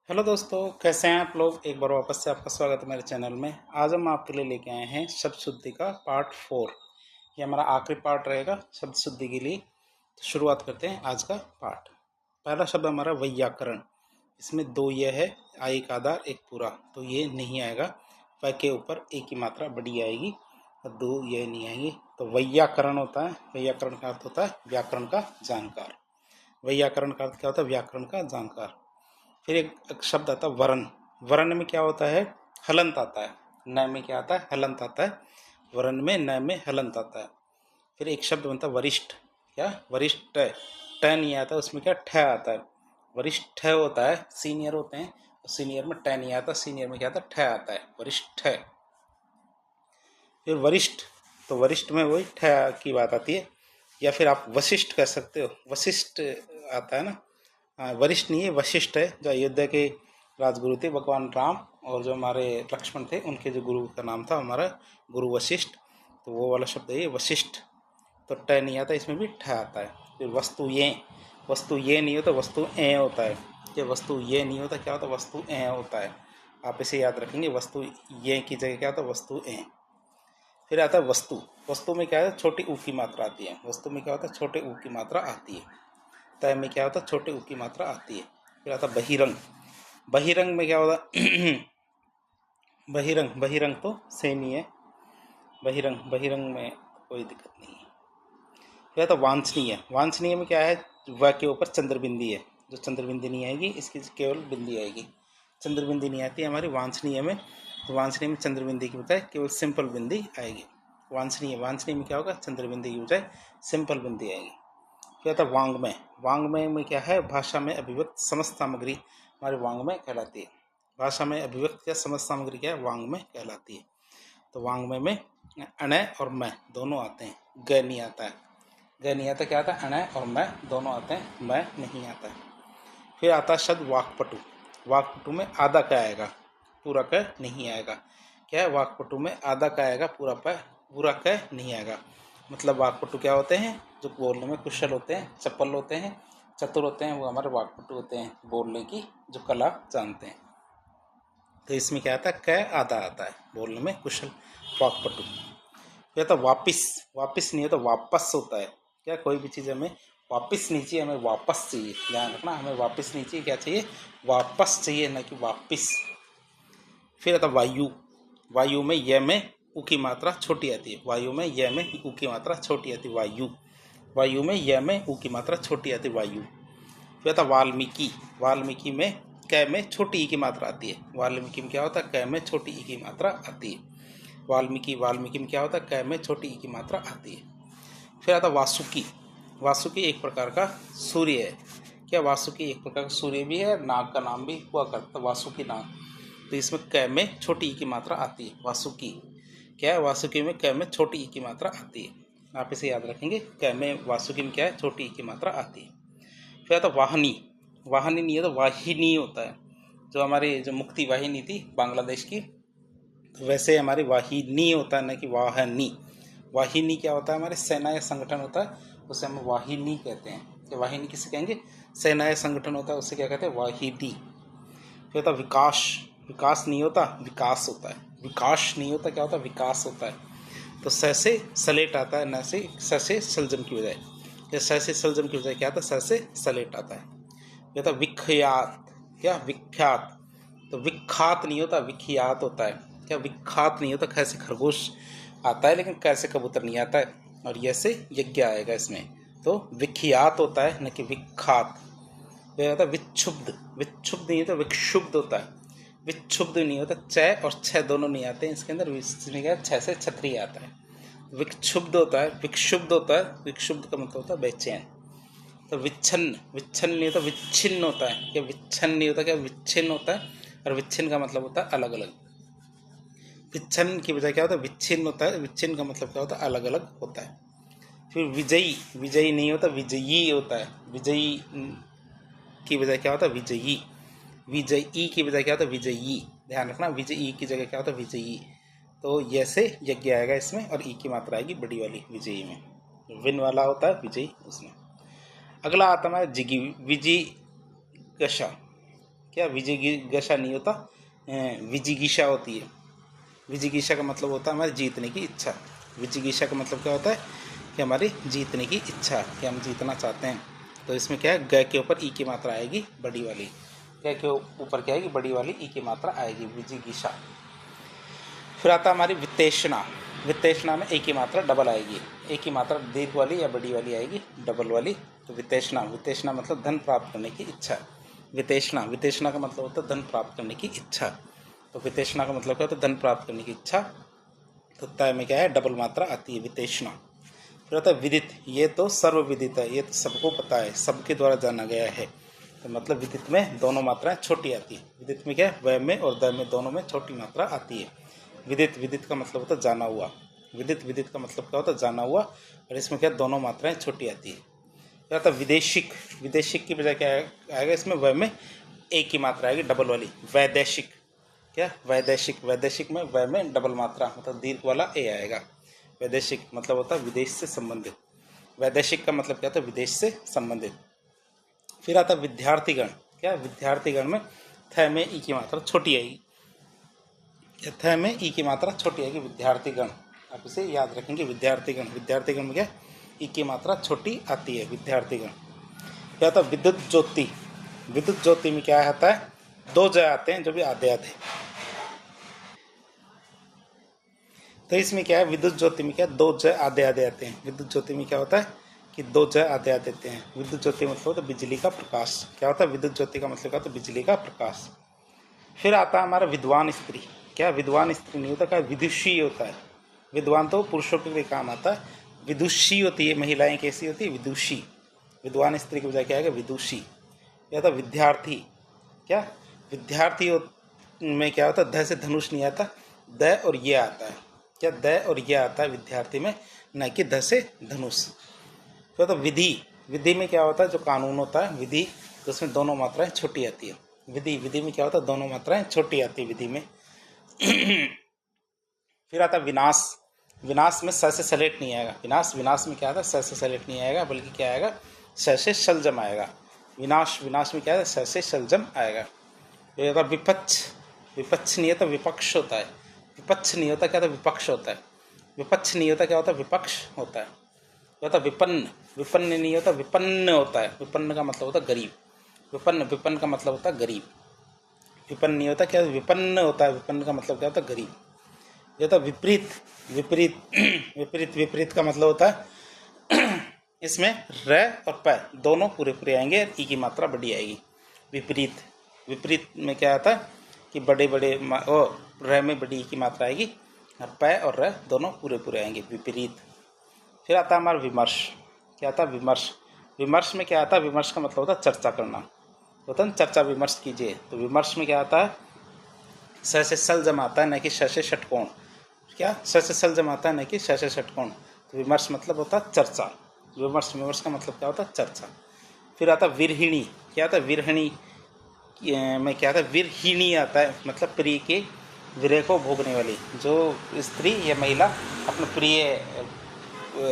Hello दोस्तों, कैसे हैं आप लोग। एक बार वापस से आपका स्वागत है मेरे चैनल में। आज हम आपके लिए लेके आए हैं शब्द शुद्धि का पार्ट 4। ये हमारा आखिरी पार्ट रहेगा शब्द शुद्धि के लिए। तो शुरुआत करते हैं आज का पार्ट। पहला शब्द हमारा वैयाकरण। इसमें दो ये है, एक आधार एक पूरा, तो ये नहीं आएगा। वै के ऊपर एक ही मात्रा बड़ी आएगी और दो ये नहीं आएंगी। तो वैयाकरण होता है। वैयाकरण का अर्थ होता है व्याकरण का जानकार। वैयाकरण का अर्थ क्या होता है? व्याकरण का जानकार। फिर एक शब्द आता है वर्ण। वर्ण में क्या होता है? हलंत आता है। न में क्या आता है? हलंत आता है। वर्ण में न में हलंत आता है। फिर एक शब्द बनता है वरिष्ठ। क्या? वरिष्ठ। ट नहीं आता, उसमें क्या ठ आता है। वरिष्ठ होता है, सीनियर होते हैं। सीनियर में ट नहीं आता, सीनियर में क्या आता है? ठ आता है, वरिष्ठ। फिर वरिष्ठ, तो वरिष्ठ में वही ठ की बात आती है। या फिर आप वशिष्ठ कह सकते हो। वशिष्ठ आता है ना। वरिष्ठ नहीं है, वशिष्ठ है। जो अयोध्या के राजगुरु थे भगवान राम, और जो हमारे लक्ष्मण थे उनके जो गुरु का नाम था हमारा गुरु वशिष्ठ। तो वो वाला शब्द है ये वशिष्ठ। तो ट नहीं आता, इसमें भी ठ आता है। फिर वस्तु ये। वस्तु ये नहीं होता, वस्तु ए होता है। ये वस्तु ये नहीं होता, क्या होता? वस्तु ए होता है। आप इसे याद रखेंगे, वस्तु ये की जगह क्या होता? वस्तु ए। फिर आता है वस्तु। वस्तु में क्या है? छोटी ऊ की मात्रा आती है। वस्तु में क्या होता है? छोटे ऊ की मात्रा आती है। तय में क्या होता है? छोटे ऊ की मात्रा आती है। फिर आता है बहिरंग। बहिरंग में क्या होता है? बहिरंग, बहिरंग तो सेम ही है। बहिरंग, बहिरंग में कोई दिक्कत नहीं है। फिर आता है वांछनीय। वांछनीय में क्या है? व के ऊपर चंद्रबिंदी है। जो चंद्रबिंदी नहीं आएगी, इसकी केवल बिंदी आएगी। चंद्रबिंदी नहीं आती है हमारी वांछनीय में। तो वांछनीय में चंद्रबिंदी की बजाय केवल सिंपल बिंदी आएगी। वांछनीय, वांछनीय में क्या होगा? चंद्रबिंदी की बजाय सिंपल बिंदी आएगी। क्या था? वांग्मय। वांग्मय में क्या है? भाषा में अभिव्यक्त समस्त सामग्री हमारी वांग्मय कहलाती है। भाषा में अभिव्यक्त या समस्त सामग्री क्या है? वांग्मय कहलाती है। तो वांग्मय में अणय और मैं दोनों आते हैं, ग नहीं आता है। ग नहीं आता, क्या आता है? अणय और मैं दोनों आते हैं, मैं नहीं आता है। फिर आता है शब्द वाक्पटु। वाक्पटु में आधा का आएगा, पूरा क नहीं आएगा। क्या है? वाक्पटु में आधा का आएगा, पूरा क नहीं आएगा। मतलब वाक्पटु क्या होते हैं? जो बोलने में कुशल होते हैं, चपल होते हैं, चतुर होते हैं, वो हमारे वाक्पटु होते हैं। बोलने की जो कला जानते हैं। तो इसमें क्या आता है? क आधा आता है, बोलने में कुशल, वाक्पटु। या तो वापिस। वापिस नहीं होता, वापस होता है। क्या? कोई भी चीज़ हमें वापस नहीं चाहिए, हमें वापस चाहिए। ध्यान रखना, हमें वापस नहीं चाहिए, क्या चाहिए? वापस चाहिए, ना कि वापिस। फिर आता वायु। वायु में य में उ की मात्रा छोटी आती है। वायु में य में उ की मात्रा छोटी आती है, वायु। वायु में य में उ की मात्रा छोटी आती है, वायु। फिर आता वाल्मीकि। वाल्मीकि में क में छोटी ई की मात्रा आती है। वाल्मीकि में क्या होता है? क में छोटी ई की मात्रा आती है। वाल्मीकि, वाल्मीकि में क्या होता है? क में छोटी ई की मात्रा आती है। फिर आता वासुकी। वासुकी एक प्रकार का सूर्य है। क्या? वासुकी एक प्रकार का सूर्य भी है, नाग का नाम भी हुआ करता है, वासुकी नाग। तो इसमें क में छोटी ई की मात्रा आती है, वासुकी। क्या है? वासुकी में क में छोटी ई की मात्रा आती है। आप इसे याद रखेंगे, क में वासुकी में क्या है? छोटी ई की मात्रा आती है। फिर आता वाहनी। वाहनी नहीं है तो वाहिनी होता है। जो हमारी जो मुक्ति वाहिनी थी बांग्लादेश की, तो वैसे हमारी वाहिनी होता है, न कि वाहनी। वाहिनी क्या होता है? हमारे सेना या संगठन होता है, उसे हम वाहिनी कहते हैं। कि वाहिनी किसे कहेंगे? सेना या संगठन होता है, उससे क्या कहते हैं? वाहिनी। फिर होता विकास। विकास नहीं होता, विकास होता है। विकास नहीं होता, क्या होता है? विकास होता है। तो स से सलेट आता है, न से स से सलजम की बजाय। स से सलजम की बजाय क्या आता है? स से सलेट आता है। ये होता विख्यात। क्या? विख्यात। तो विख्यात नहीं होता, विख्यात होता है। क्या? विख्यात नहीं होता, कैसे खरगोश आता है लेकिन कैसे कबूतर नहीं आता है। और ये से यज्ञ आएगा इसमें। तो विख्यात होता है, न कि विख्यात। यह होता है विक्षुब्ध। विक्षुब्ध नहीं होता, विक्षुब्ध होता है। विक्षुब्ध नहीं होता, च और छ दोनों नहीं आते हैं इसके अंदर। छ से छत्री आता है। विक्षुब्ध होता है, विक्षुब्ध होता है। विक्षुब्ध का मतलब होता है बेचैन। तो विच्छिन्न। विच्छिन्न नहीं होता, विच्छिन्न होता है। क्या? विच्छिन्न नहीं होता, क्या? विच्छिन्न होता है। और विच्छिन्न का मतलब होता है अलग अलग। विच्छिन्न की बजाय क्या होता है? विच्छिन्न होता है। विच्छिन्न का मतलब क्या होता है? अलग अलग होता है। फिर विजयी। विजयी नहीं होता, विजयी होता है। विजयी की बजाय क्या होता है? विजयी। विजयी की बजाय क्या होता है? विजयी। ध्यान रखना, विजयी की जगह क्या होता है? विजयी। तो ये से यज्ञ आएगा इसमें, और ई की मात्रा आएगी बड़ी वाली विजयी में। विन वाला होता है विजयी उसमें। अगला आता है जिगी। विजिगीषा। क्या विजिगीषा नहीं होता, विजिगीषा होती है। विजिगीषा का मतलब होता है हमारी जीतने की इच्छा। विजिगीषा का मतलब क्या होता है कि हमारी जीतने की इच्छा, कि हम जीतना चाहते हैं। तो इसमें क्या है, ग के ऊपर ई की मात्रा आएगी बड़ी वाली, ग के ऊपर क्या आएगी, बड़ी वाली ई की मात्रा आएगी, विजिगीषा। फिर आता हमारी वित्तेषणा। वित्तेषणा में ए की मात्रा डबल आएगी, ए की मात्रा दीर्घ वाली या बड़ी वाली आएगी, डबल वाली। तो वित्तेषणा, वित्तेषणा मतलब धन प्राप्त करने की इच्छा। वित्तेषणा, वित्तेषणा का मतलब होता है धन प्राप्त करने की इच्छा। तो वित्तेषणा का मतलब क्या होता है, धन प्राप्त करने की इच्छा। तो तय में क्या है, डबल मात्रा आती है, वित्तेषणा। फिर होता है विदित, ये तो सर्वविदित है, ये तो सबको पता है, सबके द्वारा जाना गया है। तो मतलब विदित में दोनों मात्राएं छोटी आती है। विदित में क्या है, व में और द में दोनों में छोटी मात्रा आती है। विदित, विदित का मतलब होता है जाना हुआ। विदित, विदित का मतलब क्या होता है, जाना हुआ। और इसमें क्या, दोनों मात्राएं छोटी आती है। क्या होता है विदेशिक, विदेशिक की बजाय क्या आएगा, इसमें व में ए की मात्रा आएगी डबल वाली, वैदेशिक। क्या, वैदेशिक, वैदेशिक में व में डबल मात्रा मतलब दीर्घ वाला ए आएगा। वैदेशिक मतलब होता है विदेश से संबंधित। वैदेशिक का मतलब क्या होता है, विदेश से संबंधित। फिर आता है विद्यार्थीगण। क्या, विद्यार्थीगण में थ में ई की मात्रा छोटी आएगी, थ में ई की मात्रा छोटी आएगी, विद्यार्थीगण। आप इसे याद रखेंगे, विद्यार्थीगण। विद्यार्थीगण में क्या, ई की मात्रा छोटी आती है, विद्यार्थीगण। क्या होता है विद्युत ज्योति। विद्युत ज्योति में क्या आता है, दो ज आते हैं जो भी आधे आधे। तो इसमें क्या है, विद्युत ज्योति में क्या, दो ज आधे आधे आते हैं। विद्युत ज्योति में क्या होता है कि दो ज आधे आधे आते हैं। विद्युत ज्योति मतलब होता है बिजली का प्रकाश। क्या होता है, विद्युत ज्योति का मतलब क्या होता है, बिजली का प्रकाश। फिर आता है हमारा विद्वान स्त्री। क्या, विद्वान स्त्री नहीं होता, क्या विदुषी होता है। विद्वान तो पुरुषों के लिए काम आता है, विदुषी होती है महिलाएं, कैसी होती है, विदुषी। विद्वान स्त्री की बजाय क्या है, विदुषी। या था विद्यार्थी। क्या, विद्यार्थी में क्या होता है, ध से धनुष नहीं आता, द और ये आता है। क्या, द और ये आता है विद्यार्थी में, न कि ध से धनुष। क्या होता है विधि। विधि में क्या होता है, जो कानून होता है विधि, तो उसमें दोनों मात्राएं छोटी आती है। विधि, विधि में क्या होता है, दोनों मात्राएं छोटी आती है विधि में। फिर आता है विनाश। विनाश में स से सलेट नहीं आएगा। विनाश, विनाश में क्या आता है, स से सलेट नहीं आएगा, बल्कि क्या आएगा, स से शलजम आएगा। विनाश, विनाश में क्या है, स से शलजम आएगा। ये होता विपक्ष। विपक्ष नहीं होता, विपक्ष होता है। विपक्ष नहीं होता, क्या होता, विपक्ष होता है। विपक्ष नहीं होता, क्या होता, विपक्ष होता है। क्या होता विपन्न। विपन्न नहीं होता, विपन्न होता है। विपन्न का मतलब होता है गरीब। विपन्न, विपन्न का मतलब होता है गरीब। विपन्न नहीं होता, क्या विपन्न होता है। विपन्न का मतलब क्या होता है, गरीब। ये होता विपरीत। विपरीत, विपरीत, विपरीत का मतलब होता है इसमें र और प दोनों पूरे पूरे आएंगे, ई की मात्रा बड़ी आएगी। विपरीत, विपरीत में क्या आता है कि बड़े बड़े र में बड़ी ई की मात्रा आएगी, और प और र दोनों पूरे पूरे आएंगे, विपरीत। फिर आता है हमारा विमर्श। क्या आता है, विमर्श। विमर्श में क्या आता है, विमर्श का मतलब होता है चर्चा करना, होता है ना, चर्चा विमर्श कीजिए। तो विमर्श में क्या आता है, स से सलजम आता है, न कि श से षटकोण। क्या, स से सलजम आता है, न कि श से षटकोण। तो विमर्श मतलब होता है चर्चा। विमर्श, विमर्श का मतलब क्या होता है, चर्चा। फिर आता है विरहिणी। क्या आता है, विरहिणी में क्या आता है, विरहिणी आता है, मतलब प्रिय के विरह को भोगने वाली। जो स्त्री या महिला अपने प्रिय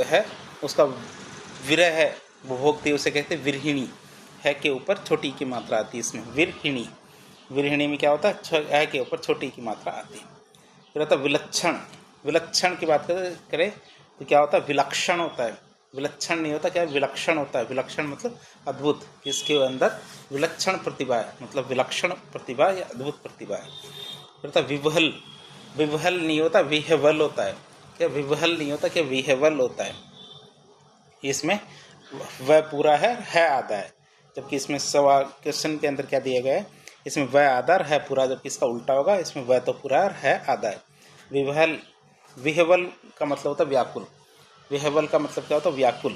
है, उसका विरह है वो भोगती है, उसे कहते हैं विरहिणी। है के ऊपर छोटी की मात्रा आती है इसमें, विरहिणी। विरहिणी में क्या होता है, है के ऊपर छोटी की मात्रा आती है। फिर होता है विलक्षण। विलक्षण की बात करें तो क्या होता है, विलक्षण होता है। विलक्षण नहीं होता, क्या विलक्षण होता है। विलक्षण मतलब अद्भुत, इसके अंदर विलक्षण प्रतिभा है, मतलब विलक्षण प्रतिभा या अद्भुत प्रतिभा है। फिर होता है विवहल। विवहल नहीं होता, विहवल होता है। क्या, विवहल नहीं होता, क्या विहवल होता है। इसमें वह पूरा है आधा है, जबकि इसमें सवाल क्वेश्चन के अंदर क्या दिया गया है, इसमें वह आधा है पूरा, जबकि इसका उल्टा होगा, इसमें वह तो पूरा है आधा है। विवहल, विहवल का मतलब होता है व्याकुल। विहवल का मतलब क्या होता है, व्याकुल।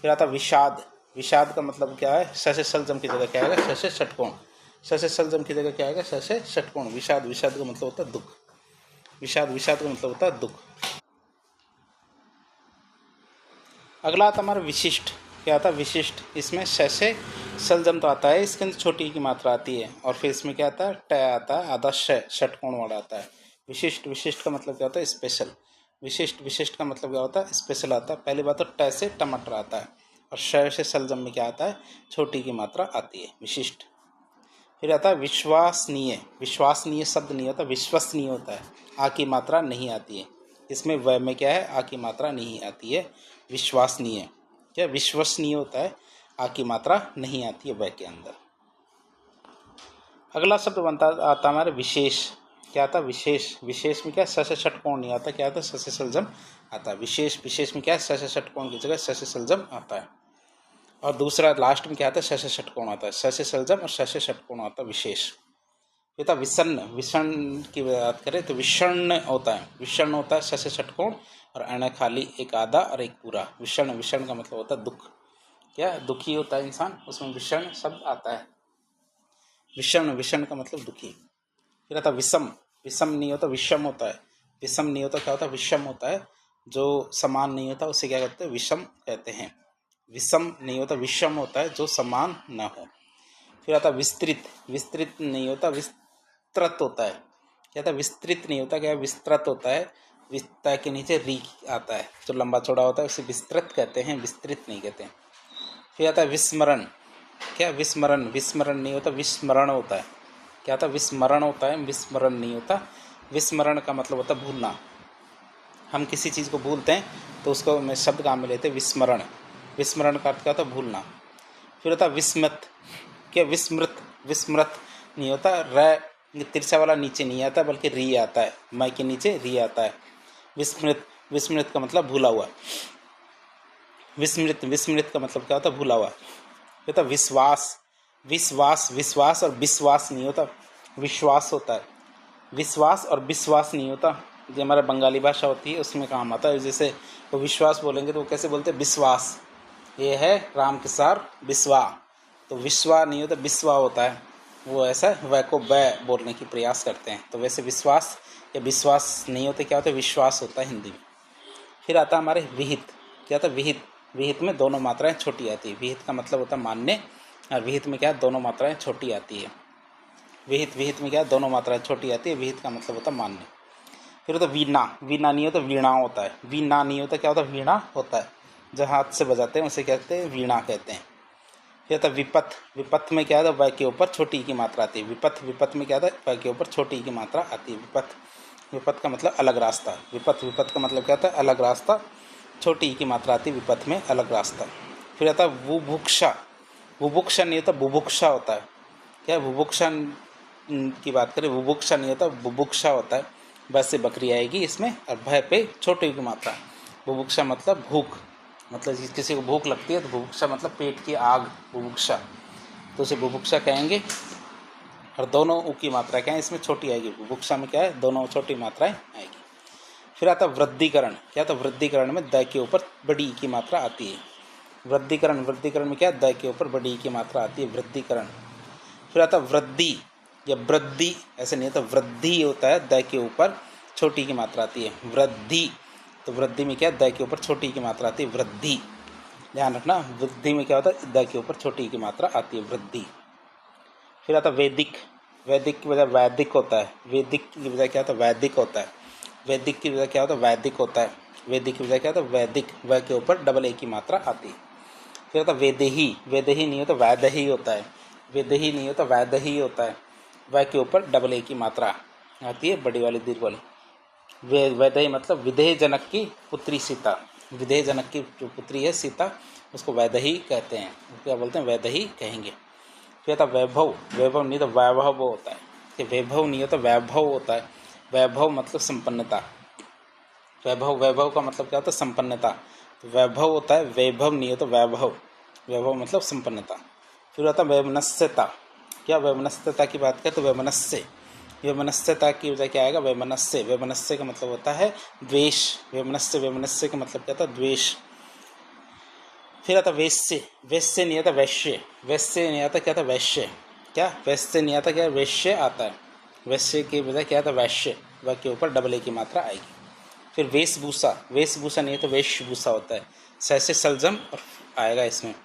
फिर आता विषाद। विषाद का मतलब क्या है, स से सलजम की जगह क्या आएगा, स से षटकोण। स से सलजम की जगह क्या आएगा, स से षटकोण। विषाद, विषाद का मतलब होता है दुख। विषाद, विषाद का मतलब होता है दुख। अगला आता हमारा विशिष्ट। क्या आता है, विशिष्ट। इसमें श से सलजम तो आता है, इसके अंदर छोटी की मात्रा आती है, और फिर इसमें क्या आता है, ट आता है, आधा षटकोण वाला आता है। विशिष्ट, विशिष्ट का मतलब क्या होता है, स्पेशल। विशिष्ट, विशिष्ट का मतलब क्या होता है, स्पेशल आता है। पहली बात तो ट से टमाटर आता है, और श से सलजम में क्या आता है, छोटी की मात्रा आती है, विशिष्ट। फिर आता है विश्वसनीय। विश्वसनीय शब्द नहीं होता, विश्वसनीय होता है। आ की मात्रा नहीं आती है इसमें, व में क्या है, आ की मात्रा नहीं आती है। विश्वसनीय क्या, विश्वसनीय होता है, आ की मात्रा नहीं आती है व के अंदर। अगला शब्द बनता आता हमारे विशेष। क्या आता, विशेष। विशेष में क्या, स से षटकोण नहीं आता, क्या आता, स से सलजम आता है। विशेष, विशेष में क्या है, स से षटकोण की जगह स से सलजम आता है। और दूसरा लास्ट में क्या आता है, स से षटकोण आता है। स से सलजम और स से षटकोण आता है विशेष। ये था विषण। विषण की बात करें तो विषण होता है, विषण होता है स से षटकोण और अण खाली, एक आधा और एक पूरा। विषण, विषण का मतलब होता है दुख, क्या दुखी होता है इंसान, उसमें विषण शब्द आता है। विषण, विषण का मतलब दुखी। फिर आता विषम। विषम नहीं होता, विषम होता है। विषम नहीं होता, क्या होता है, विषम होता है। जो समान नहीं होता उसे क्या कहते हैं, विषम कहते हैं। विषम नहीं होता, विषम होता है जो समान न हो। फिर आता विस्तृत। विस्तृत नहीं होता, विस्तृत होता है। क्या था, विस्तृत नहीं होता, क्या विस्तृत होता है। विस्ता के नीचे री आता है, जो लंबा चौड़ा होता है उसे विस्तृत कहते हैं, विस्तृत नहीं कहते हैं। फिर आता है विस्मरण। क्या विस्मरण, विस्मरण नहीं होता, विस्मरण होता है। क्या था, विस्मरण होता है, विस्मरण नहीं होता। विस्मरण का मतलब होता है भूलना। हम किसी चीज़ को भूलते हैं तो उसको में शब्द काम में लेते हैं विस्मरण। विस्मरण का अर्थ क्या होता है, भूलना। फिर होता है विस्मृत। क्या विस्मृत, विस्मृत नहीं होता, र तिरछा वाला नीचे नहीं आता बल्कि री आता है, मै के नीचे री आता है। विस्मृत, विस्मृत का मतलब भूला हुआ। विस्मृत, विस्मृत का मतलब क्या होता है, भूला हुआ। होता विश्वास। विश्वास, विश्वास और विश्वास नहीं होता, विश्वास होता है। विश्वास और विश्वास नहीं होता। जो हमारा बंगाली भाषा होती है उसमें काम आता है। जैसे वो विश्वास बोलेंगे तो वो कैसे बोलते हैं, विश्वास। ये है राम के सार विश्वा, तो विश्वा नहीं होता, विश्वा होता है। वो ऐसा वह को वह बोलने की प्रयास करते हैं। तो वैसे विश्वास या विश्वास नहीं होते, क्या होता है, विश्वास होता है हिंदी में। फिर आता है हमारे विहित। क्या होता है, विहित। विहित में दोनों मात्राएं छोटी आती है। विहित का मतलब होता है मान्य, और विहित में क्या है, दोनों मात्राएं छोटी आती है। विहित, विहित में क्या है, दोनों मात्राएं छोटी आती है। विहित का मतलब होता है मान्य। फिर होता है वीणा। वीणा नहीं होता, वीणा होता है। वीणा नहीं होता, क्या होता है, वीणा होता है। जो हाथ से बजाते हैं उसे कहते हैं वीणा कहते हैं। फिर होता है विपथ। विपथ में क्या होता है, व के ऊपर छोटी की मात्रा आती है। विपथ, विपथ में क्या होता है, व के ऊपर छोटी की मात्रा आती है। विपथ, विपथ का मतलब अलग रास्ता। विपथ, विपथ का मतलब क्या होता है, अलग रास्ता, छोटी की मात्रा आती है विपथ में, अलग रास्ता। फिर आता है बुभुक्षा। बुभुक्षा नहीं होता, बुभुक्षा होता है। क्या बुभुक्षा की बात करें, बुभुक्षा नहीं होता, बुभुक्षा होता है। बस से बकरी आएगी इसमें, और भय पे छोटी की मात्रा। बुभुक्षा मतलब भूख, मतलब किसी को भूख लगती है तो बुभुक्षा मतलब पेट की आग, बुभुक्षा, तो उसे बुभुक्षा कहेंगे। और दोनों ऊ की मात्रा क्या है, इसमें छोटी आएगी। बुभुक्षा में क्या है, दोनों छोटी मात्राएं आएगी। फिर आता वृद्धिकरण। क्या था, वृद्धिकरण में द के ऊपर बड़ी की मात्रा आती है। वृद्धिकरण, वृद्धिकरण में क्या, द के ऊपर बड़ी की मात्रा आती है, वृद्धिकरण। फिर आता वृद्धि या वृद्धि, ऐसे नहीं होता, वृद्धि होता है, द के ऊपर छोटी की मात्रा आती है, वृद्धि। तो वृद्धि में क्या, द के ऊपर छोटी की मात्रा आती है, वृद्धि। ध्यान रखना, वृद्धि में क्या होता है, द के ऊपर छोटी की मात्रा आती है, वृद्धि। फिर आता वैदिक। वैदिक की वजह वैदिक होता है। वैदिक की वजह क्या होता है, वैदिक होता है। वैदिक की वजह क्या होता है, वैदिक होता है। वैदिक की वजह क्या होता है, वैदिक, व के ऊपर डबल ए की मात्रा आती है। फिर होता वेदेही। वेदेही नहीं होता, वैदही होता है। वेदेही नहीं होता, वैदही होता है। व के ऊपर डबल ए की मात्रा आती है, बड़ी वाली दीर्घ वाली। वैदेही मतलब विदेह जनक की पुत्री सीता। विदेह जनक की जो पुत्री है सीता, उसको वैदेही कहते हैं। क्या बोलते हैं, वैदेही कहेंगे। फिर होता वैभव। वैभव नहीं तो वैभव होता है। कि वैभव नहीं होता, वैभव होता है। वैभव मतलब संपन्नता। वैभव, वैभव का मतलब क्या होता है, संपन्नता। तो वैभव होता है, वैभव नहीं होता, वैभव। वैभव मतलब संपन्नता। फिर होता है वैमनस्यता। क्या वैमनस्यता की बात करें तो वैमनस्य। वैमनस्यता की वजह क्या आएगा, वैमनस्य। वैमनस्य का मतलब होता है द्वेष। वैमनस्य, वैमनस्य का मतलब क्या होता है, द्वेष। फिर आता वैश्य। वैश्य नहीं आता, वैश्य। वैश्य नहीं आता, क्या था, वैश्य। क्या वैश्य नहीं आता, क्या वैश्य आता है। वैश्य की बजाय क्या था, वैश्य, व के ऊपर डबल ए की मात्रा आएगी। फिर वेशभूषा। वेशभूषा नहीं है तो वेशभूषा होता है। सैसे सलजम और आएगा इसमें,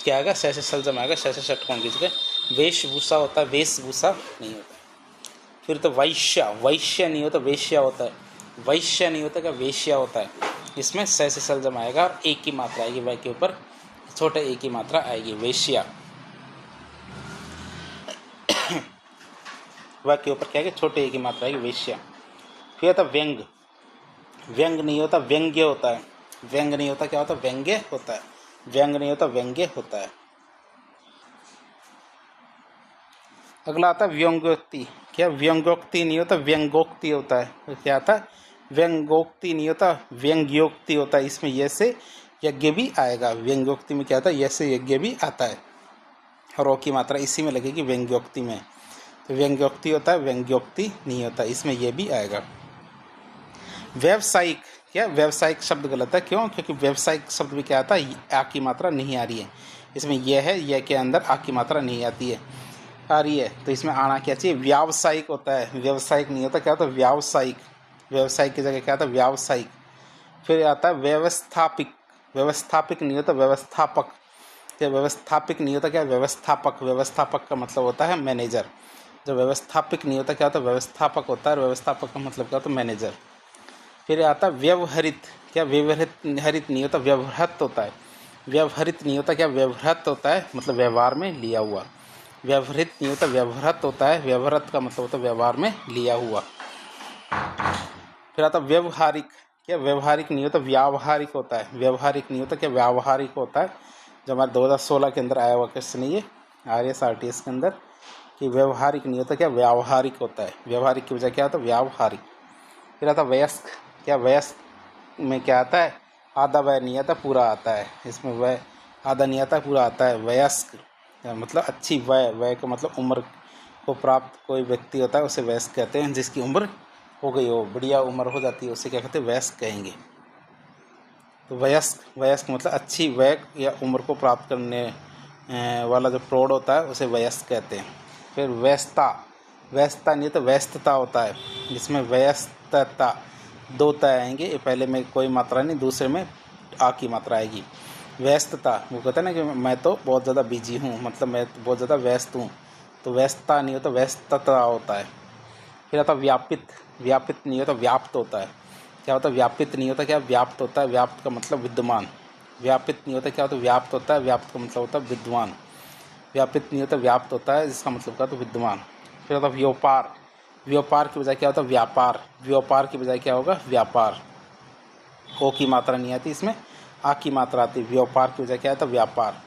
क्या आएगा, सैसे सलजम आएगा, सैसे षटकोण की जगह वेशभूषा होता है, वेशभूषा नहीं होता। फिर तो वैश्य। वैश्य नहीं होता, वेश्या होता है। वैश्य नहीं होता, क्या वेश्या होता है। इसमें सैसे सलजम आएगा और एक की मात्रा आएगी, व के ऊपर छोटे एक की मात्रा आएगी, वेश्या। व के ऊपर क्या है कि छोटे ए की मात्रा है वेश्या। फिर आता व्यंग, व्यंग नहीं होता व्यंग्य होता है, व्यंग नहीं होता क्या होता व्यंग्य होता है, व्यंग नहीं होता व्यंग्य होता है। अगला आता है व्यंग्योक्ति, क्या व्यंग्योक्ति नहीं होता व्यंगोक्ति होता है, तो क्या आता है व्यंगोक्ति नहीं होता व्यंग्योक्ति होता है, इसमें ये से यज्ञ भी आएगा, व्यंग्योक्ति में क्या आता है ये से यज्ञ भी आता है और ओ की मात्रा इसी में लगेगी व्यंग्योक्ति में, तो व्यंग्योक्ति होता है व्यंग्योक्ति नहीं होता, इसमें यह भी आएगा। व्यावसायिक, क्या व्यावसायिक शब्द गलत है, क्यों, क्योंकि व्यावसायिक शब्द में क्या आता है आ की मात्रा नहीं आ रही है, इसमें यह है, यह के अंदर आ की मात्रा नहीं आती है, आ रही है, तो इसमें आना क्या चाहिए व्यावसायिक होता है, व्यावसायिक नहीं होता क्या होता व्यावसायिक, व्यावसायिक की जगह क्या आता है व्यावसायिक। फिर आता है व्यवस्थापिक, व्यवस्थापिक नहीं होता व्यवस्थापक, क्या व्यवस्थापिक नहीं होता क्या व्यवस्थापक, व्यवस्थापक का मतलब होता है मैनेजर, जब व्यवस्थापिक नहीं होता क्या होता व्यवस्थापक होता है, और व्यवस्थापक का मतलब क्या होता है मैनेजर। फिर आता व्यवहरित, क्या व्यवहरित हरित नहीं होता व्यवहृत होता है, व्यवहरित नहीं होता क्या व्यवहृत होता है मतलब व्यवहार में लिया हुआ, व्यवहरित नहीं होता व्यवहृत होता है, व्यवहृत का मतलब होता है व्यवहार में लिया हुआ। फिर आता व्यवहारिक, क्या व्यवहारिक नहीं होता व्यावहारिक होता है, व्यवहारिक नहीं होता क्या व्यावहारिक होता है, जो हमारे 2016 के अंदर आया हुआ क्वेश्चन ये RSRTS के अंदर कि व्यवहारिक नहीं होता क्या व्यावहारिक होता है, व्यवहारिक की वजह क्या होता है व्यावहारिक। फिर आता वयस्क, क्या वयस्क में क्या आता है आधा वय नहीं आता पूरा आता है, इसमें वय आधा नहीं आता पूरा आता है। वयस्क मतलब अच्छी वय, वय का मतलब उम्र को प्राप्त कोई व्यक्ति होता है उसे वयस्क कहते हैं, जिसकी उम्र हो गई हो बढ़िया उम्र हो जाती है उसे क्या कहते हैं वयस्क कहेंगे। तो वयस्क, वयस्क मतलब अच्छी वय या उम्र को प्राप्त करने वाला जो प्रौढ़ होता है उसे वयस्क कहते हैं। फिर व्यस्तता, व्यस्तता नहीं तो व्यस्तता होता है, जिसमें व्यस्तता दो तय आएंगे, पहले में कोई मात्रा नहीं दूसरे में आ की मात्रा आएगी। व्यस्तता वो कहते हैं ना कि मैं तो बहुत ज़्यादा बिजी हूँ, मतलब मैं तो बहुत ज़्यादा व्यस्त हूँ, तो व्यस्तता नहीं होता व्यस्तता होता है। फिर आता व्यापित, व्यापित नहीं होता व्याप्त होता है, क्या होता है व्यापित नहीं होता क्या व्याप्त होता है, व्याप्त का मतलब विद्यमान, व्यापित नहीं होता क्या होता है व्याप्त होता है, व्याप्त का मतलब होता है विद्वान, व्यापित नहीं होता व्याप्त होता है जिसका मतलब क्या होता है विद्वान। फिर होता है व्यापार, व्यापार की बजाय क्या होता है व्यापार, व्यापार की बजाय क्या होगा व्यापार, ओ की मात्रा नहीं आती इसमें आ की मात्रा आती है, व्यापार की बजाय क्या आता है व्यापार।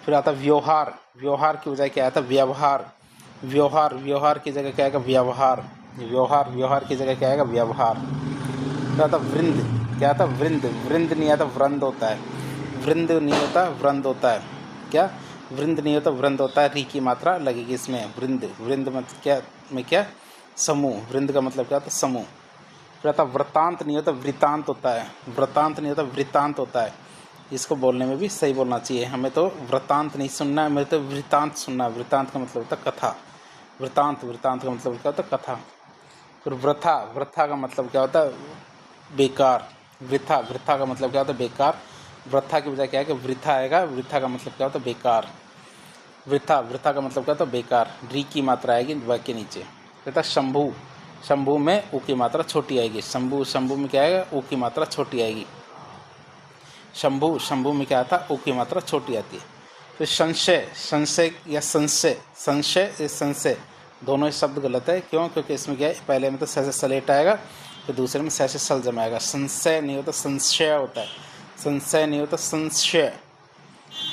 फिर आता है व्यवहार, व्यवहार की बजाय क्या आता है व्यवहार, व्यवहार, व्यवहार की जगह क्या आएगा व्यवहार, व्यवहार, व्यवहार की जगह क्या आएगा व्यवहार। फिर आता वृंद, क्या आता वृंद, वृंद नहीं आता वृंद होता है, वृंद नहीं होता वृंद होता है, क्या वृंद नहीं होता वृंद होता है, री की मात्रा लगेगी इसमें वृंद, वृंद मतलब क्या में क्या समूह, वृंद का मतलब क्या होता है समूह। फिर आता वृतांत नहीं होता वृतांत होता है, वृतांत नहीं होता वृतांत होता है, इसको बोलने में भी सही बोलना चाहिए, हमें तो वृतांत नहीं सुनना है, हमें तो वृतांत सुनना है, वृतांत का मतलब होता है कथा, वृतांत, वृतांत का मतलब क्या होता है कथा। फिर वृथा, वृथा का मतलब क्या होता है बेकार, वृथा, वृथा का मतलब क्या होता है बेकार, वृथा की बजाय क्या है कि वृथा आएगा, वृथा का मतलब क्या होता है बेकार, वृथा, वृथा का मतलब क्या होता है बेकार, री की मात्रा आएगी व के नीचे। कहता शंभु, शंभु में ऊ की मात्रा छोटी आएगी, शंभु, शंभु में क्या आएगा ऊ की मात्रा छोटी आएगी, शंभु, शंभु में क्या आता है ऊ की मात्रा छोटी आती है। फिर संशय, संशय या संशय, संशय या संशय दोनों ही शब्द गलत है, क्यों, क्योंकि इसमें क्या है पहले में तो स से सलेट आएगा, फिर दूसरे में स से सल जमाएगा, संशय नहीं होता संशय होता है, संशय नहीं होता संशय।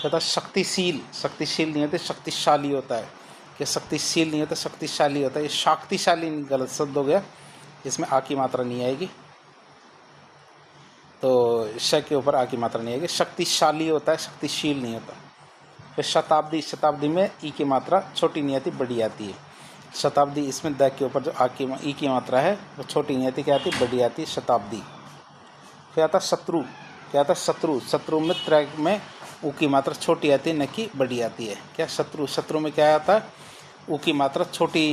कहता शक्तिशील, शक्तिशील नहीं होता शक्तिशाली होता है, कि शक्तिशील नहीं होता शक्तिशाली होता है, ये शक्तिशाली गलत शब्द हो गया, इसमें आ की मात्रा नहीं आएगी, तो श के ऊपर आ की मात्रा नहीं आएगी, शक्तिशाली होता है शक्तिशील नहीं होता। फिर शताब्दी, शताब्दी में ई की मात्रा छोटी नहीं आती बड़ी आती है, शताब्दी इसमें द के ऊपर जो आ की ई की मात्रा है वो छोटी नहीं आती क्या आती बड़ी आती है शताब्दी। फिर आता शत्रु, क्या आता शत्रु, शत्रु में त्र में ऊ की मात्रा छोटी आती है न कि बड़ी आती है, क्या शत्रु, शत्रु में क्या आता है ऊ की मात्रा छोटी